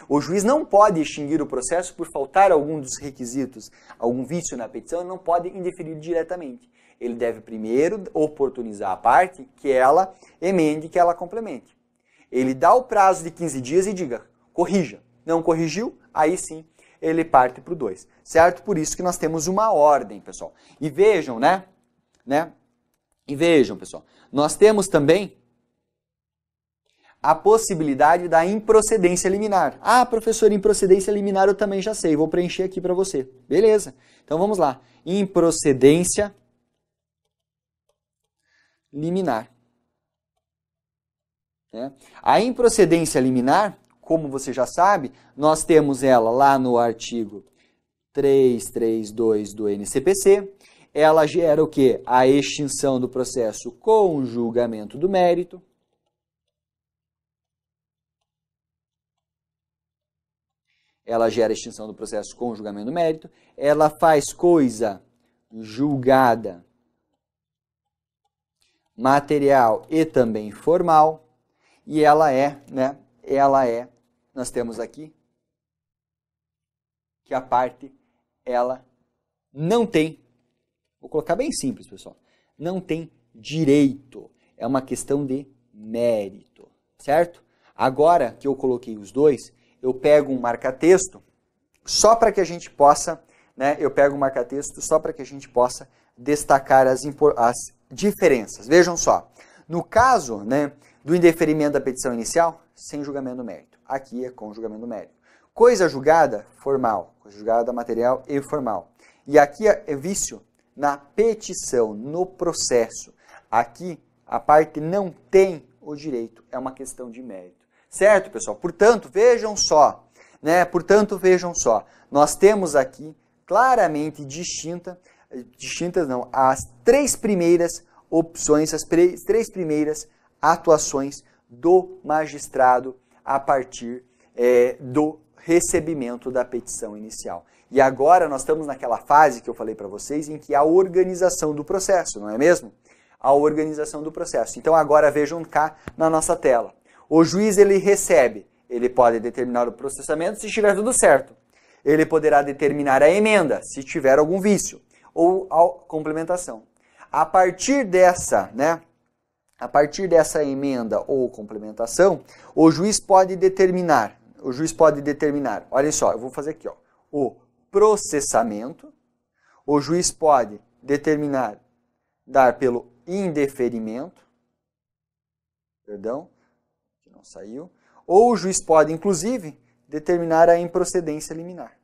S1: O juiz não pode extinguir o processo por faltar algum dos requisitos, algum vício na petição, ele não pode indeferir diretamente. Ele deve primeiro oportunizar a parte que ela emende, que ela complemente. Ele dá o prazo de 15 dias e diga, corrija. Não corrigiu, aí sim ele parte para o 2. Certo? Por isso que nós temos uma ordem, pessoal. E vejam, né? E vejam, pessoal, nós temos também a possibilidade da improcedência liminar. Ah, professor, improcedência liminar eu também já sei, vou preencher aqui para você. Beleza, então vamos lá. Improcedência liminar. A improcedência liminar, como você já sabe, nós temos ela lá no artigo 332 do NCPC. Ela gera o quê? A extinção do processo com julgamento do mérito. Ela gera a extinção do processo com julgamento do mérito. Ela faz coisa julgada, material e também formal. E ela nós temos aqui que a parte, ela não tem, vou colocar bem simples, pessoal, não tem direito, é uma questão de mérito, certo? Agora que eu coloquei os dois, eu pego um marca-texto só para que a gente possa, destacar as diferenças. Vejam só, no caso, do indeferimento da petição inicial, sem julgamento do mérito. Aqui é com julgamento do mérito. Coisa julgada, formal. Coisa julgada, material e formal. E aqui é vício na petição, no processo. Aqui, a parte não tem o direito. É uma questão de mérito. Certo, pessoal? Portanto, vejam só. Nós temos aqui claramente as três primeiras opções, as três primeiras atuações do magistrado a partir do recebimento da petição inicial. E agora nós estamos naquela fase que eu falei para vocês em que há a organização do processo, não é mesmo? A organização do processo. Então agora vejam cá na nossa tela. O juiz ele recebe, ele pode determinar o processamento se estiver tudo certo. Ele poderá determinar a emenda se tiver algum vício. ou a complementação. A partir dessa, né, a partir dessa emenda ou complementação, o juiz pode determinar, olha só, eu vou fazer aqui, ó, o processamento, o juiz pode determinar, dar pelo indeferimento, perdão, que não saiu, ou o juiz pode, inclusive, determinar a improcedência liminar.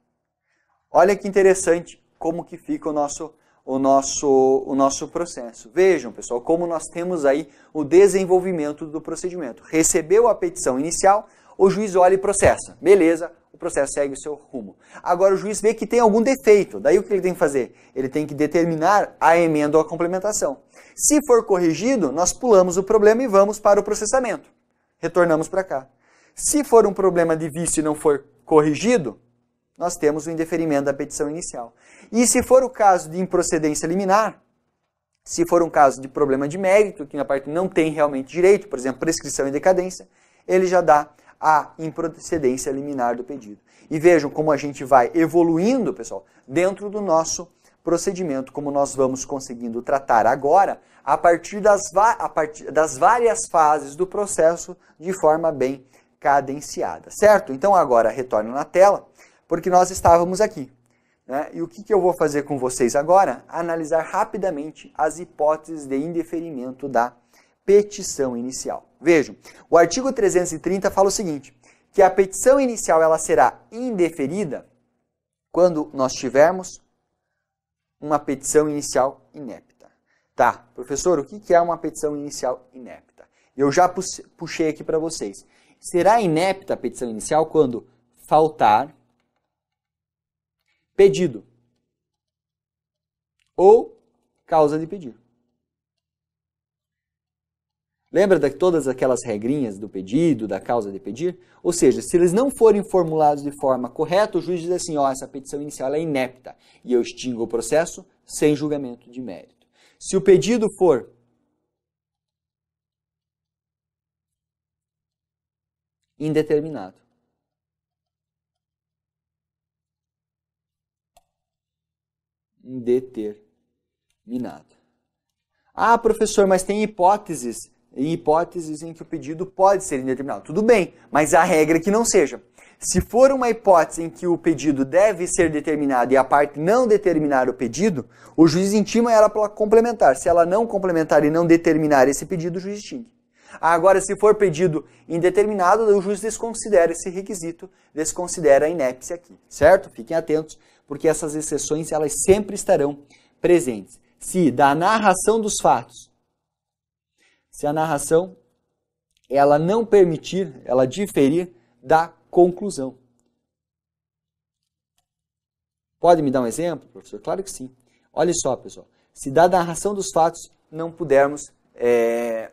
S1: Olha que interessante como que fica o nosso processo. Vejam, pessoal, como nós temos aí o desenvolvimento do procedimento. Recebeu a petição inicial, o juiz olha e processa. Beleza, o processo segue o seu rumo. Agora o juiz vê que tem algum defeito. Daí o que ele tem que fazer? Ele tem que determinar a emenda ou a complementação. Se for corrigido, nós pulamos o problema e vamos para o processamento. Retornamos para cá. Se for um problema de vício e não for corrigido, nós temos o indeferimento da petição inicial. E se for o caso de improcedência liminar, se for um caso de problema de mérito, que na parte não tem realmente direito, por exemplo, prescrição e decadência, ele já dá a improcedência liminar do pedido. E vejam como a gente vai evoluindo, pessoal, dentro do nosso procedimento, como nós vamos conseguindo tratar agora, a partir das várias fases do processo de forma bem cadenciada, certo? Então agora retorno na tela, porque nós estávamos aqui. Né? E o que eu vou fazer com vocês agora? Analisar rapidamente as hipóteses de indeferimento da petição inicial. Vejam, o artigo 330 fala o seguinte, que a petição inicial ela será indeferida quando nós tivermos uma petição inicial inepta. Tá, professor, o que é uma petição inicial inepta? Eu já puxei aqui para vocês. Será inepta a petição inicial quando faltar pedido ou causa de pedido. Lembra de todas aquelas regrinhas do pedido, da causa de pedir? Ou seja, se eles não forem formulados de forma correta, o juiz diz assim, ó, essa petição inicial é inepta e eu extingo o processo sem julgamento de mérito. Se o pedido for indeterminado, Ah, professor, mas tem hipóteses em que o pedido pode ser indeterminado. Tudo bem, mas a regra é que não seja. Se for uma hipótese em que o pedido deve ser determinado e a parte não determinar o pedido, o juiz intima ela para complementar. Se ela não complementar e não determinar esse pedido, o juiz extingue. Agora, se for pedido indeterminado, o juiz desconsidera esse requisito, desconsidera a inépcia aqui, certo? Fiquem atentos, porque essas exceções elas sempre estarão presentes. Se da narração dos fatos, se a narração ela não permitir, ela diferir da conclusão. Pode me dar um exemplo, professor? Claro que sim. Olha só, pessoal. Se da narração dos fatos não pudermos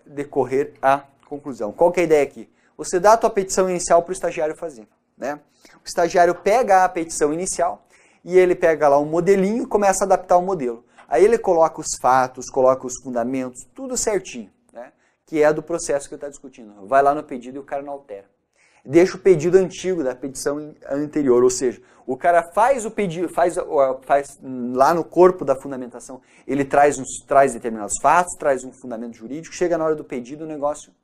S1: decorrer a conclusão. Qual que é a ideia aqui? Você dá a tua petição inicial para o estagiário fazer. Né? O estagiário pega a petição inicial e ele pega lá um modelinho e começa a adaptar o modelo. Aí ele coloca os fatos, coloca os fundamentos, tudo certinho, né? Que é do processo que ele está discutindo. Vai lá no pedido e o cara não altera. Deixa o pedido antigo da petição anterior, ou seja, o cara faz o pedido, faz lá no corpo da fundamentação, ele traz determinados fatos, traz um fundamento jurídico, chega na hora do pedido, o negócio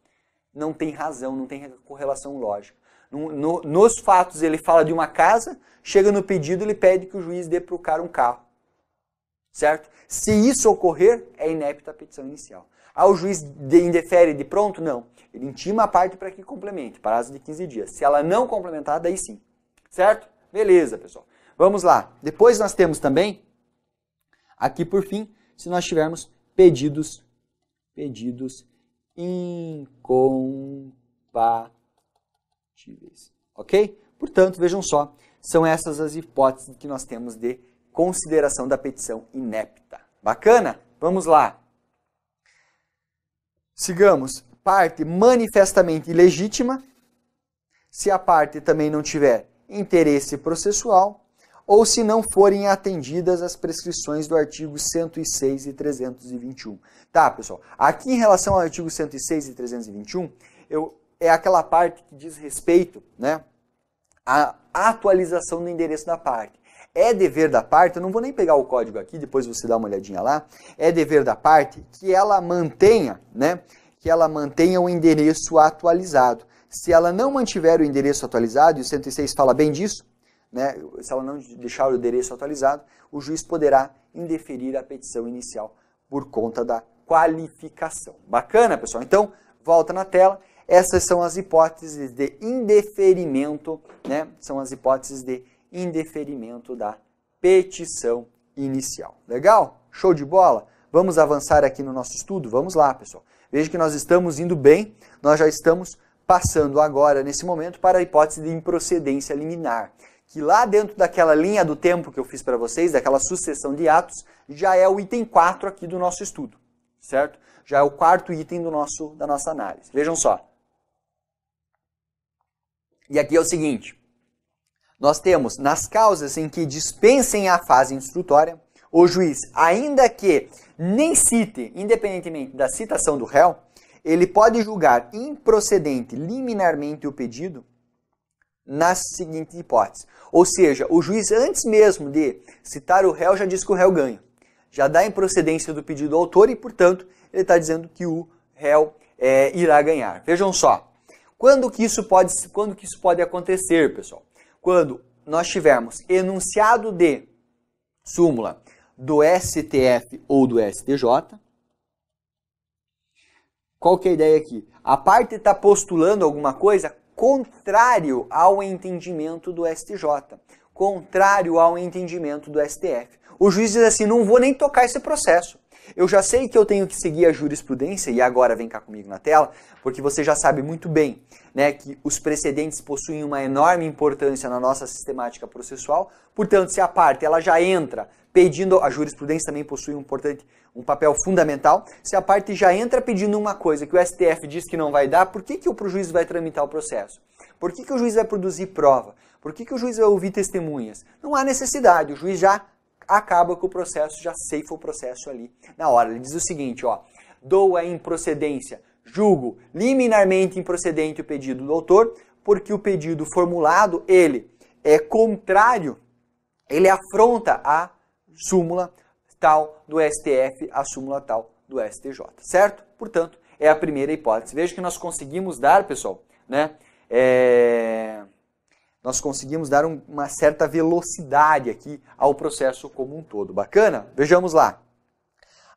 S1: não tem razão, não tem correlação lógica. Nos fatos ele fala de uma casa, chega no pedido ele pede que o juiz dê para o cara um carro. Certo? Se isso ocorrer, é inepta a petição inicial. O juiz indefere de pronto? Não. Ele intima a parte para que complemente, prazo de 15 dias. Se ela não complementar, daí sim. Certo? Beleza, pessoal. Vamos lá. Depois nós temos também, aqui por fim, se nós tivermos pedidos incompatíveis. Ok? Portanto, vejam só, são essas as hipóteses que nós temos de consideração da petição inepta. Bacana? Vamos lá. Sigamos. Parte manifestamente ilegítima, se a parte também não tiver interesse processual, ou se não forem atendidas as prescrições do artigo 106 e 321. Tá, pessoal? Aqui em relação ao artigo 106 e 321, é aquela parte que diz respeito, né, à atualização do endereço da parte. É dever da parte, eu não vou nem pegar o código aqui, depois você dá uma olhadinha lá, é dever da parte que ela mantenha, né, que ela mantenha o endereço atualizado. Se ela não mantiver o endereço atualizado, e o 106 fala bem disso, né, se ela não deixar o endereço atualizado, o juiz poderá indeferir a petição inicial por conta da qualificação. Bacana, pessoal? Então, volta na tela. Essas são as hipóteses de indeferimento, né? São as hipóteses de indeferimento da petição inicial. Legal? Show de bola? Vamos avançar aqui no nosso estudo? Vamos lá, pessoal. Veja que nós estamos indo bem, nós já estamos passando agora, nesse momento, para a hipótese de improcedência liminar, que lá dentro daquela linha do tempo que eu fiz para vocês, daquela sucessão de atos, já é o item 4 aqui do nosso estudo, certo? Já é o quarto item da nossa análise. Vejam só. E aqui é o seguinte, nós temos nas causas em que dispensem a fase instrutória, o juiz, ainda que nem cite, independentemente da citação do réu, ele pode julgar improcedente liminarmente o pedido na seguinte hipótese. Ou seja, o juiz, antes mesmo de citar o réu, já diz que o réu ganha. Já dá a improcedência do pedido ao autor e, portanto, ele está dizendo que o réu irá ganhar. Vejam só. Quando que isso pode acontecer, pessoal? Quando nós tivermos enunciado de súmula do STF ou do STJ. Qual que é a ideia aqui? A parte está postulando alguma coisa contrário ao entendimento do STJ, contrário ao entendimento do STF. O juiz diz assim, não vou nem tocar esse processo. Eu já sei que eu tenho que seguir a jurisprudência, e agora vem cá comigo na tela, porque você já sabe muito bem, né, que os precedentes possuem uma enorme importância na nossa sistemática processual. Portanto, se a parte ela já entra pedindo, a jurisprudência também possui um papel fundamental, se a parte já entra pedindo uma coisa que o STF diz que não vai dar, por que o juiz vai tramitar o processo? Por que o juiz vai produzir prova? Por que o juiz vai ouvir testemunhas? Não há necessidade, o juiz já acaba com o processo, já ceifa o processo ali na hora. Ele diz o seguinte, ó, dou a improcedência, julgo liminarmente improcedente o pedido do autor, porque o pedido formulado, ele é contrário, ele afronta a súmula tal do STF, a súmula tal do STJ, certo? Portanto, é a primeira hipótese. Veja que nós conseguimos dar, pessoal, né? Nós conseguimos dar uma certa velocidade aqui ao processo como um todo. Bacana? Vejamos lá.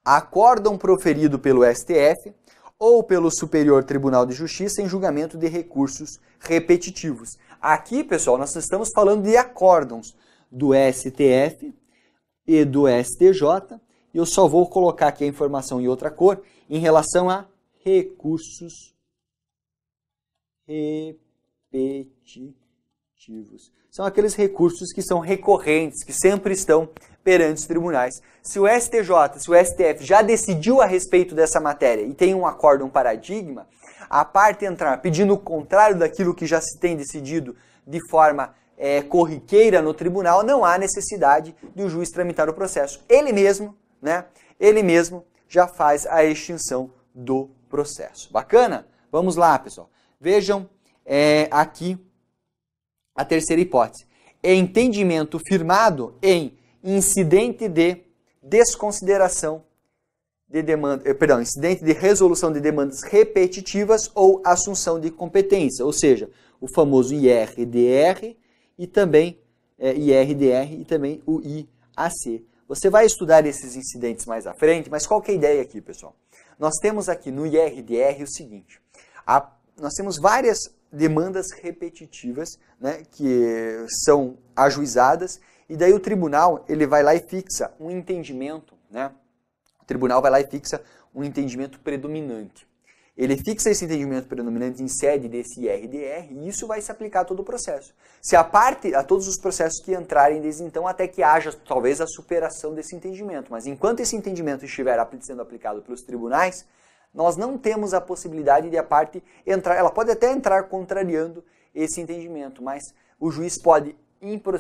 S1: Acórdão proferido pelo STF ou pelo Superior Tribunal de Justiça em julgamento de recursos repetitivos. Aqui, pessoal, nós estamos falando de acórdãos do STF e do STJ. E eu só vou colocar aqui a informação em outra cor em relação a recursos repetitivos. São aqueles recursos que são recorrentes, que sempre estão perante os tribunais. Se o STJ, se o STF já decidiu a respeito dessa matéria e tem um acórdão paradigma, a parte entrar pedindo o contrário daquilo que já se tem decidido de forma corriqueira no tribunal, não há necessidade de o juiz tramitar o processo. Ele mesmo, né? Ele mesmo já faz a extinção do processo. Bacana? Vamos lá, pessoal. Vejam aqui a terceira hipótese. É entendimento firmado em incidente de desconsideração de demanda, incidente de resolução de demandas repetitivas ou assunção de competência, ou seja, o famoso IRDR e também IRDR e também o IAC. Você vai estudar esses incidentes mais à frente, mas qual que é a ideia aqui, pessoal? Nós temos aqui no IRDR o seguinte, nós temos várias demandas repetitivas, né, que são ajuizadas, e daí o tribunal ele vai lá e fixa um entendimento, né? O tribunal vai lá e fixa um entendimento predominante. Ele fixa esse entendimento predominante em sede desse IRDR e isso vai se aplicar a todo o processo. Se a todos os processos que entrarem desde então, até que haja talvez a superação desse entendimento. Mas enquanto esse entendimento estiver sendo aplicado pelos tribunais, nós não temos a possibilidade de a parte entrar, ela pode até entrar contrariando esse entendimento, mas o juiz pode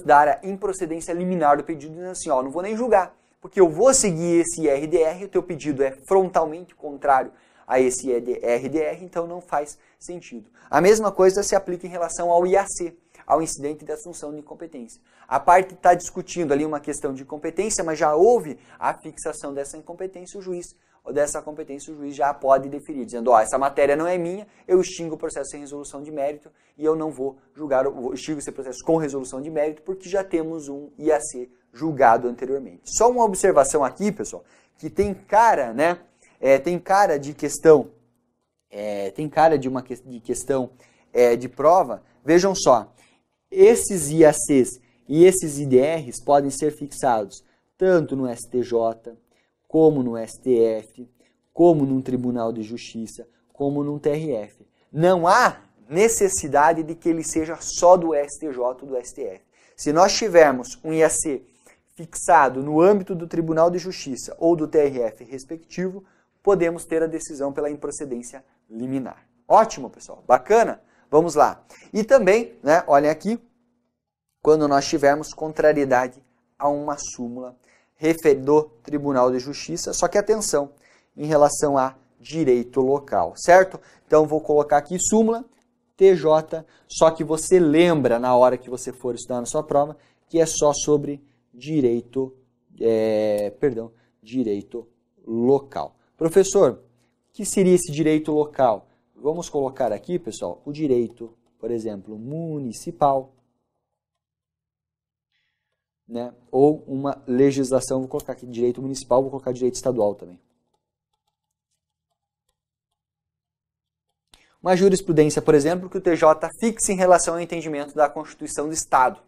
S1: dar a improcedência liminar do pedido dizendo assim, ó, não vou nem julgar, porque eu vou seguir esse IRDR, o teu pedido é frontalmente contrário a esse IRDR, então não faz sentido. A mesma coisa se aplica em relação ao IAC. ao incidente de assunção de incompetência. A parte está discutindo ali uma questão de incompetência, mas já houve a fixação dessa incompetência, o juiz, ou dessa competência, o juiz já pode deferir, dizendo, ó, essa matéria não é minha, eu extingo o processo sem resolução de mérito e eu não vou julgar, eu extingo esse processo com resolução de mérito, porque já temos um IAC julgado anteriormente. Só uma observação aqui, pessoal, que tem cara, né, tem cara de questão, tem cara de questão de prova. Vejam só, esses IACs e esses IDRs podem ser fixados tanto no STJ, como no STF, como num Tribunal de Justiça, como num TRF. Não há necessidade de que ele seja só do STJ ou do STF. Se nós tivermos um IAC fixado no âmbito do Tribunal de Justiça ou do TRF respectivo, podemos ter a decisão pela improcedência liminar. Ótimo, pessoal. Bacana? Vamos lá. E também, né, olhem aqui, quando nós tivermos contrariedade a uma súmula do Tribunal de Justiça, só que atenção, em relação a direito local, certo? Então, vou colocar aqui súmula, TJ, só que você lembra, na hora que você for estudar na sua prova, que é só sobre direito, direito local. Professor, o que seria esse direito local? Vamos colocar aqui, pessoal, o direito, por exemplo, municipal, né? Ou uma legislação, vou colocar aqui direito municipal, vou colocar direito estadual também. Uma jurisprudência, por exemplo, que o TJ fixe em relação ao entendimento da Constituição do Estado.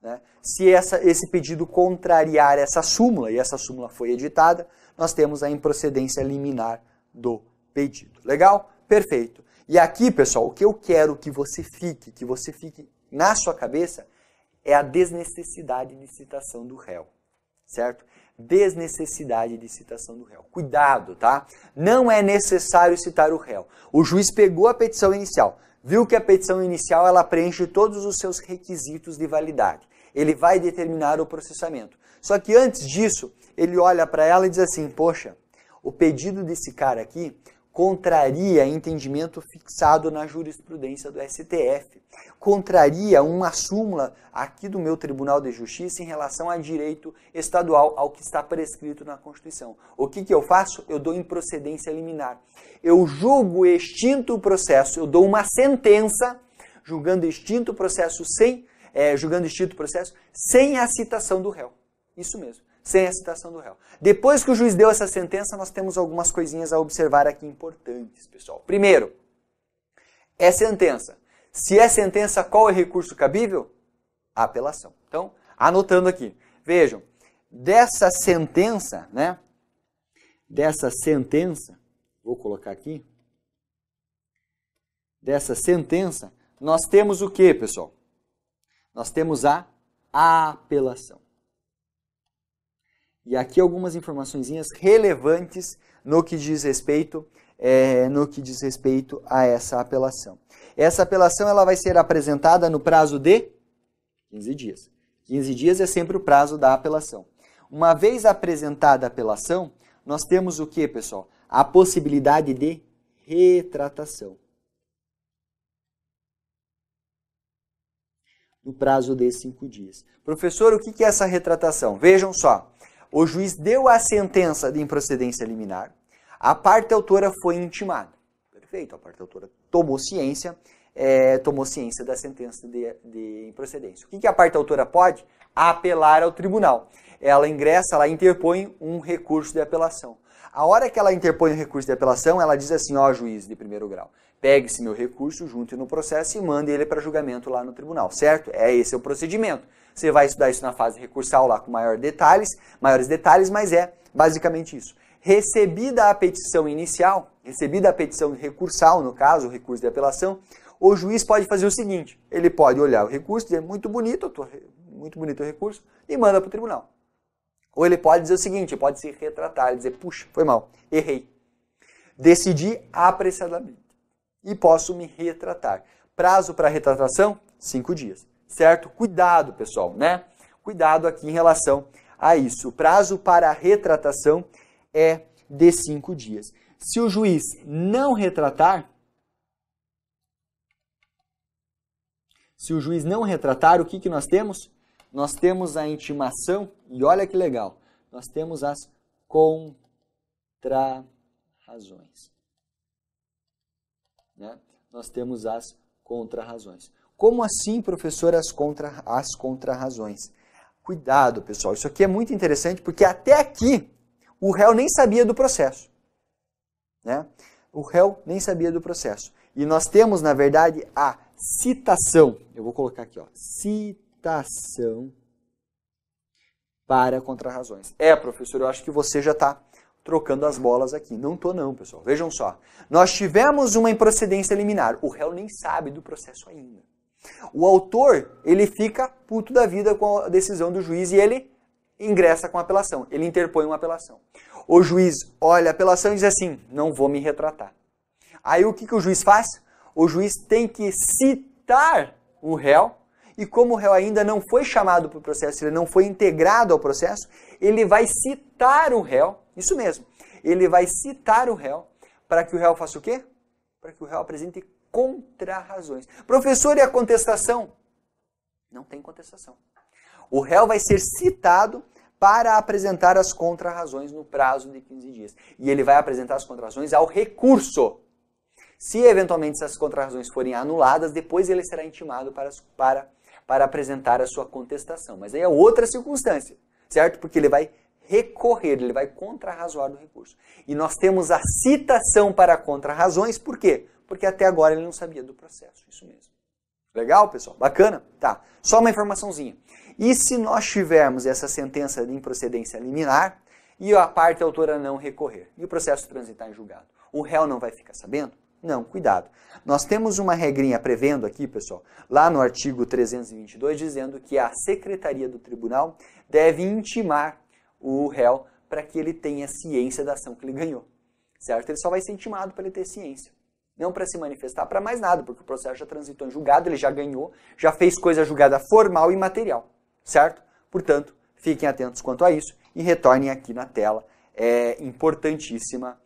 S1: Né? Se esse pedido contrariar essa súmula, e essa súmula foi editada, nós temos a improcedência liminar do pedido. Legal? Perfeito. E aqui, pessoal, o que eu quero que você fique na sua cabeça, é a desnecessidade de citação do réu, certo? Desnecessidade de citação do réu. Cuidado, tá? Não é necessário citar o réu. O juiz pegou a petição inicial, viu que a petição inicial ela preenche todos os seus requisitos de validade. Ele vai determinar o processamento. Só que antes disso, ele olha para ela e diz assim, poxa, o pedido desse cara aqui contraria entendimento fixado na jurisprudência do STF, contraria uma súmula aqui do meu Tribunal de Justiça em relação a direito estadual, ao que está prescrito na Constituição. O que eu faço? Eu dou improcedência liminar. Eu julgo extinto o processo, eu dou uma sentença julgando extinto o processo sem a citação do réu. Isso mesmo. Sem a citação do réu. Depois que o juiz deu essa sentença, nós temos algumas coisinhas a observar aqui importantes, pessoal. Primeiro, é sentença. Se é sentença, qual é o recurso cabível? A apelação. Então, anotando aqui. Vejam, dessa sentença, né? Dessa sentença, vou colocar aqui. Dessa sentença, nós temos o que, pessoal? Nós temos a apelação. E aqui algumas informaçõezinhas relevantes no que diz respeito a essa apelação. Essa apelação ela vai ser apresentada no prazo de 15 dias. 15 dias é sempre o prazo da apelação. Uma vez apresentada a apelação, nós temos o que, pessoal? A possibilidade de retratação. No prazo de 5 dias. Professor, o que é essa retratação? Vejam só. O juiz deu a sentença de improcedência liminar, a parte autora foi intimada. Perfeito, a parte autora tomou ciência da sentença de improcedência. O que a parte autora pode? Apelar ao tribunal. Ela ingressa, ela interpõe um recurso de apelação. A hora que ela interpõe o recurso de apelação, ela diz assim, ó juiz de primeiro grau, pegue esse meu recurso, junte no processo e mande ele para julgamento lá no tribunal, certo? Esse é o procedimento. Você vai estudar isso na fase recursal lá com maiores detalhes, mas é basicamente isso. Recebida a petição inicial, recebida a petição recursal, no caso, o recurso de apelação, o juiz pode fazer o seguinte, ele pode olhar o recurso, dizer muito bonito o recurso, e manda para o tribunal. Ou ele pode dizer o seguinte, pode se retratar, dizer, puxa, foi mal, errei. Decidi apressadamente e posso me retratar. Prazo para retratação, 5 dias. Certo? Cuidado, pessoal, né? Cuidado aqui em relação a isso. O prazo para a retratação é de 5 dias. Se o juiz não retratar, Se o juiz não retratar, o que nós temos? Nós temos a intimação, e olha que legal, nós temos as contrarrazões. Né? Nós temos as contrarrazões. Como assim, professor, as contrarrazões? Cuidado, pessoal, isso aqui é muito interessante, porque até aqui o réu nem sabia do processo. Né? O réu nem sabia do processo. E nós temos, na verdade, a citação. Eu vou colocar aqui, ó, citação para contrarrazões. Professor, eu acho que você já está trocando as bolas aqui. Não estou não, pessoal. Vejam só. Nós tivemos uma improcedência liminar. O réu nem sabe do processo ainda. O autor, ele fica puto da vida com a decisão do juiz e ele ingressa com a apelação. Ele interpõe uma apelação. O juiz olha a apelação e diz assim, não vou me retratar. Aí o que o juiz faz? O juiz tem que citar o réu, e como o réu ainda não foi chamado para o processo, ele não foi integrado ao processo, ele vai citar o réu, isso mesmo, ele vai citar o réu, para que o réu faça o quê? Para que o réu apresente contrarrazões. Professor, e a contestação? Não tem contestação. O réu vai ser citado para apresentar as contrarrazões no prazo de 15 dias. E ele vai apresentar as contrarrazões ao recurso. Se eventualmente essas contrarrazões forem anuladas, depois ele será intimado para apresentar a sua contestação. Mas aí é outra circunstância, certo? Porque ele vai recorrer, ele vai contrarrazoar do recurso. E nós temos a citação para contrarrazões, por quê? Porque até agora ele não sabia do processo, isso mesmo. Legal, pessoal? Bacana? Tá. Só uma informaçãozinha. E se nós tivermos essa sentença de improcedência liminar e a parte autora não recorrer, e o processo transitar em julgado, o réu não vai ficar sabendo? Não, cuidado. Nós temos uma regrinha prevendo aqui, pessoal, lá no artigo 322, dizendo que a secretaria do tribunal deve intimar o réu para que ele tenha ciência da ação que ele ganhou. Certo? Ele só vai ser intimado para ele ter ciência. Não para se manifestar para mais nada, porque o processo já transitou em julgado, ele já ganhou, já fez coisa julgada formal e material. Certo? Portanto, fiquem atentos quanto a isso e retornem aqui na tela. É importantíssimo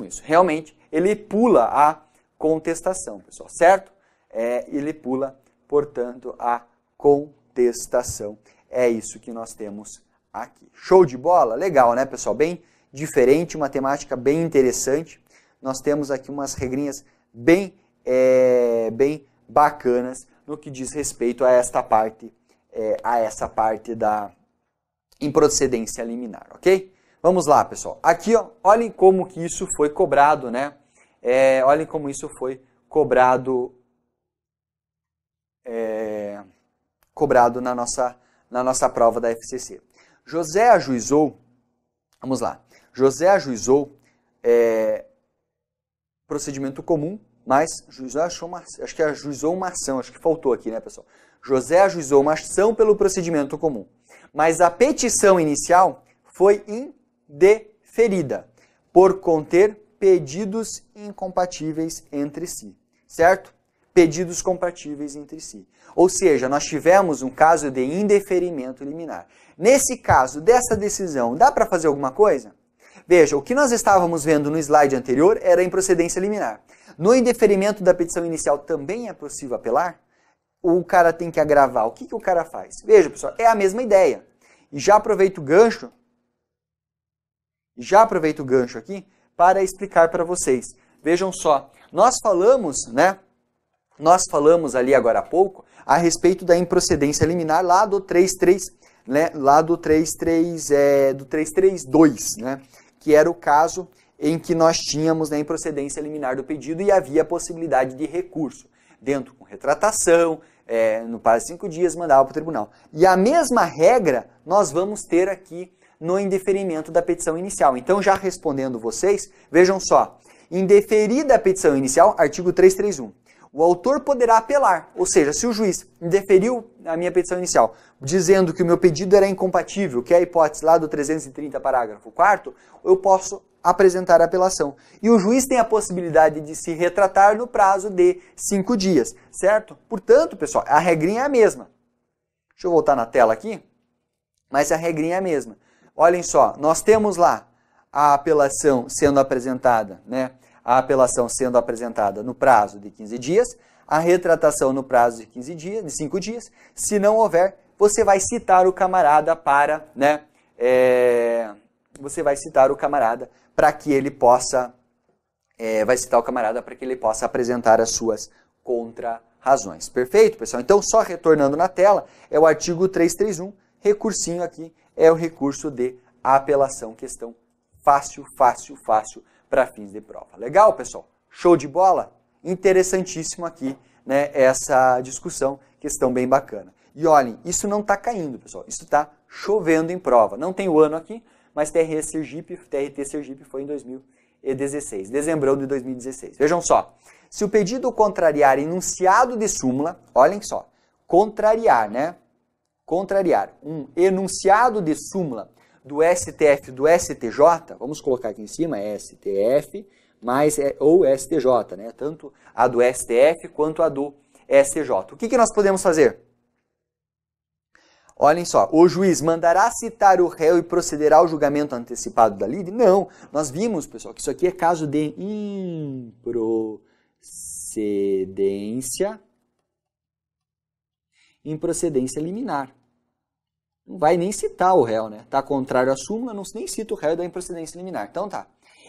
S1: isso. Realmente, ele pula a contestação, pessoal, certo? Ele pula, portanto, a contestação. É isso que nós temos aqui. Show de bola? Legal, né, pessoal? Bem diferente, uma temática bem interessante. Nós temos aqui umas regrinhas bem bacanas no que diz respeito a essa parte da improcedência liminar, ok? Vamos lá, pessoal. Aqui, ó, olhem como que isso foi cobrado, né? Olhem como isso foi cobrado na nossa prova da FCC. José ajuizou, vamos lá, José ajuizou procedimento comum, mas acho que ajuizou uma ação, acho que faltou aqui, né, pessoal? José ajuizou uma ação pelo procedimento comum, mas a petição inicial foi indeferida, por conter pedidos incompatíveis entre si, certo? Pedidos compatíveis entre si. Ou seja, nós tivemos um caso de indeferimento liminar. Nesse caso, dessa decisão, dá para fazer alguma coisa? Veja, o que nós estávamos vendo no slide anterior era a improcedência liminar. No indeferimento da petição inicial também é possível apelar? O cara tem que agravar. O que o cara faz? Veja, pessoal, é a mesma ideia. E já aproveito o gancho aqui para explicar para vocês. Vejam só, nós falamos ali agora há pouco a respeito da improcedência liminar lá do 3.3, né, lá do 3.3.2, né, que era o caso em que nós tínhamos a improcedência liminar do pedido e havia a possibilidade de recurso, dentro com retratação, no prazo de 5 dias mandava para o tribunal. E a mesma regra nós vamos ter aqui no indeferimento da petição inicial. Então, já respondendo vocês, vejam só, indeferida a petição inicial, artigo 331. O autor poderá apelar, ou seja, se o juiz indeferiu a minha petição inicial, dizendo que o meu pedido era incompatível, que é a hipótese lá do 330, parágrafo 4º, eu posso apresentar a apelação. E o juiz tem a possibilidade de se retratar no prazo de 5 dias, certo? Portanto, pessoal, a regrinha é a mesma. Deixa eu voltar na tela aqui, mas a regrinha é a mesma. Olhem só, nós temos lá a apelação sendo apresentada, né? a apelação sendo apresentada no prazo de 15 dias, a retratação no prazo de 15 dias, de 5 dias. Se não houver, você vai citar o camarada para, né, você vai citar o camarada para que ele possa, apresentar as suas contra-razões. Perfeito, pessoal? Então, só retornando na tela, é o artigo 331, recursinho aqui, é o recurso de apelação, questão fácil, fácil, fácil para fins de prova. Legal, pessoal? Show de bola? Interessantíssimo aqui, né, essa discussão, questão bem bacana. E olhem, isso não está caindo, pessoal, isso está chovendo em prova. Não tem o ano aqui, mas TRT Sergipe foi em 2016, dezembrão de 2016. Vejam só, se o pedido contrariar enunciado de súmula, olhem só, contrariar, né? Contrariar um enunciado de súmula do STF do STJ, vamos colocar aqui em cima, STF, ou STJ, né? Tanto a do STF quanto a do STJ. O que nós podemos fazer? Olhem só, o juiz mandará citar o réu e procederá ao julgamento antecipado da lide? Não, nós vimos, pessoal, que isso aqui é caso de improcedência liminar. Não vai nem citar o réu, né? Está contrário à súmula, não nem cita o réu da improcedência liminar. Então tá.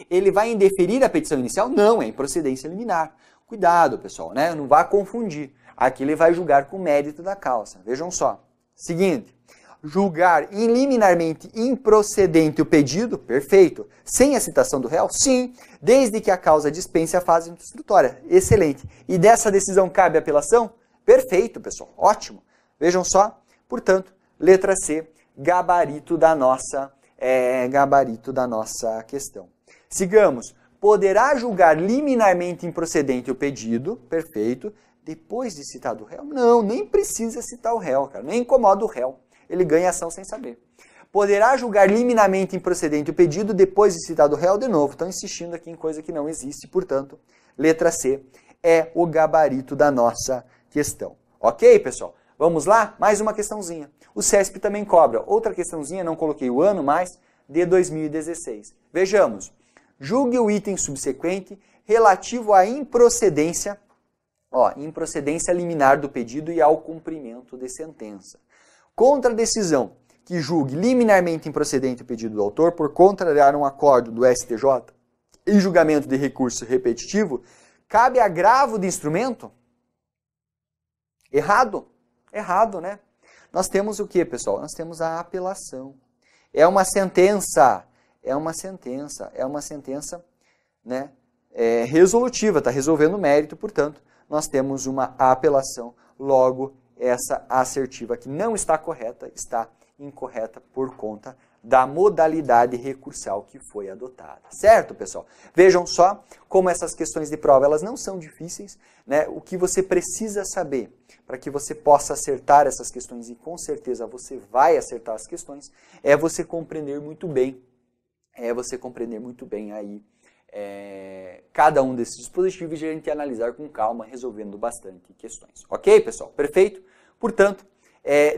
S1: Ele vai indeferir a petição inicial? Não, é improcedência liminar. Cuidado, pessoal, né? Não vá confundir. Aqui ele vai julgar com o mérito da causa. Vejam só. Seguinte, julgar liminarmente improcedente o pedido, perfeito. Sem a citação do réu? Sim, desde que a causa dispense a fase instrutória. Excelente. E dessa decisão cabe apelação? Perfeito, pessoal. Ótimo. Vejam só, portanto, letra C, gabarito da nossa questão. Sigamos. Poderá julgar liminarmente improcedente o pedido, perfeito, depois de citado o réu? Não, nem precisa citar o réu, cara. Nem incomoda o réu. Ele ganha ação sem saber. Poderá julgar liminarmente improcedente o pedido depois de citado o réu? De novo, estão insistindo aqui em coisa que não existe. Portanto, letra C é o gabarito da nossa questão. Ok, pessoal? Vamos lá? Mais uma questãozinha. O CESP também cobra. Outra questãozinha, não coloquei o ano, mas de 2016. Vejamos. Julgue o item subsequente relativo à improcedência, improcedência liminar do pedido e ao cumprimento de sentença. Contra a decisão que julgue liminarmente improcedente o pedido do autor por contrariar um acordo do STJ em julgamento de recurso repetitivo, cabe agravo de instrumento? Errado? Errado, né? Nós temos o que, pessoal? Nós temos a apelação. É uma sentença, né, resolutiva, está resolvendo o mérito, portanto, nós temos uma apelação, logo essa assertiva que não está correta, está incorreta por conta da modalidade recursal que foi adotada. Certo, pessoal? Vejam só como essas questões de prova, elas não são difíceis, né? O que você precisa saber para que você possa acertar essas questões, e com certeza você vai acertar as questões, é você compreender muito bem, aí cada um desses dispositivos e a gente analisar com calma, resolvendo bastante questões. Ok, pessoal? Perfeito? Portanto,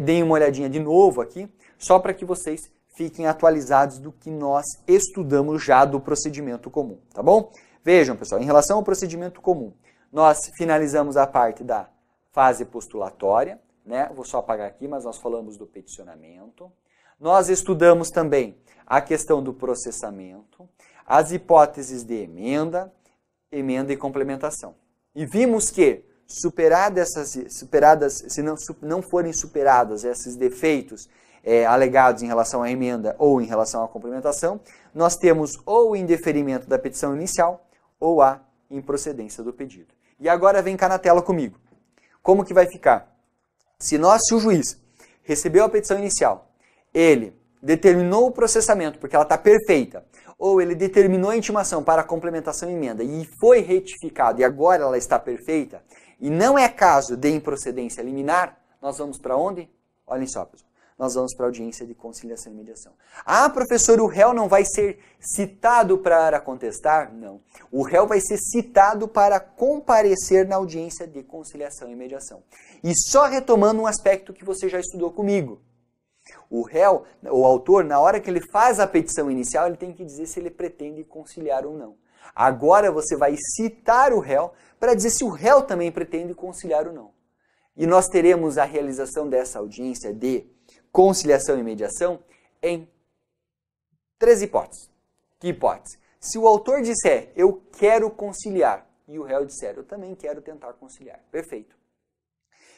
S1: deem uma olhadinha de novo aqui, só para que vocês fiquem atualizados do que nós estudamos já do procedimento comum, tá bom? Vejam, pessoal, em relação ao procedimento comum, nós finalizamos a parte da fase postulatória, né? Vou só apagar aqui, mas nós falamos do peticionamento. Nós estudamos também a questão do processamento, as hipóteses de emenda e complementação. E vimos que, se não forem superadas esses defeitos alegados em relação à emenda ou em relação à complementação, nós temos ou o indeferimento da petição inicial ou a improcedência do pedido. E agora vem cá na tela comigo. Como que vai ficar? Se o juiz recebeu a petição inicial, ele determinou o processamento porque ela está perfeita, ou ele determinou a intimação para a complementação e emenda e foi retificado e agora ela está perfeita, e não é caso de improcedência liminar, nós vamos para onde? Olhem só, pessoal. Nós vamos para a audiência de conciliação e mediação. Ah, professor, o réu não vai ser citado para contestar? Não. O réu vai ser citado para comparecer na audiência de conciliação e mediação. E só retomando um aspecto que você já estudou comigo. O autor, na hora que ele faz a petição inicial, ele tem que dizer se ele pretende conciliar ou não. Agora você vai citar o réu para dizer se o réu também pretende conciliar ou não. E nós teremos a realização dessa audiência de conciliação e mediação em 3 hipóteses. Que hipótese? Se o autor disser, eu quero conciliar, e o réu disser, eu também quero tentar conciliar. Perfeito.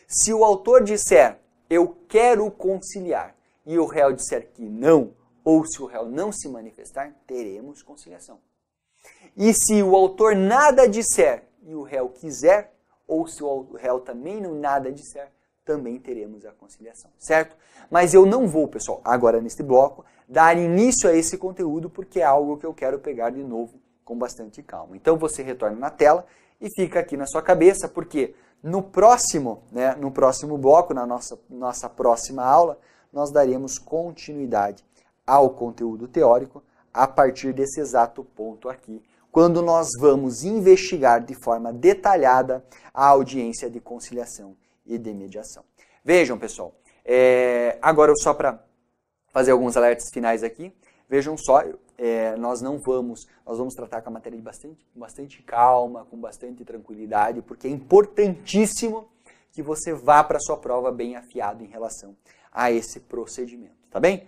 S1: Se o autor disser, eu quero conciliar, e o réu disser que não, ou se o réu não se manifestar, teremos conciliação. E se o autor nada disser e o réu quiser, ou se o réu também não nada disser, também teremos a conciliação, certo? Mas eu não vou, pessoal, agora neste bloco, dar início a esse conteúdo, porque é algo que eu quero pegar de novo com bastante calma. Então você retorna na tela e fica aqui na sua cabeça, porque no próximo bloco, na nossa próxima aula, nós daremos continuidade ao conteúdo teórico a partir desse exato ponto aqui, quando nós vamos investigar de forma detalhada a audiência de conciliação e de mediação. Vejam, pessoal, agora só para fazer alguns alertas finais aqui, vejam só, nós vamos tratar com a matéria de bastante calma, com bastante tranquilidade, porque é importantíssimo que você vá para a sua prova bem afiado em relação a esse procedimento, tá bem?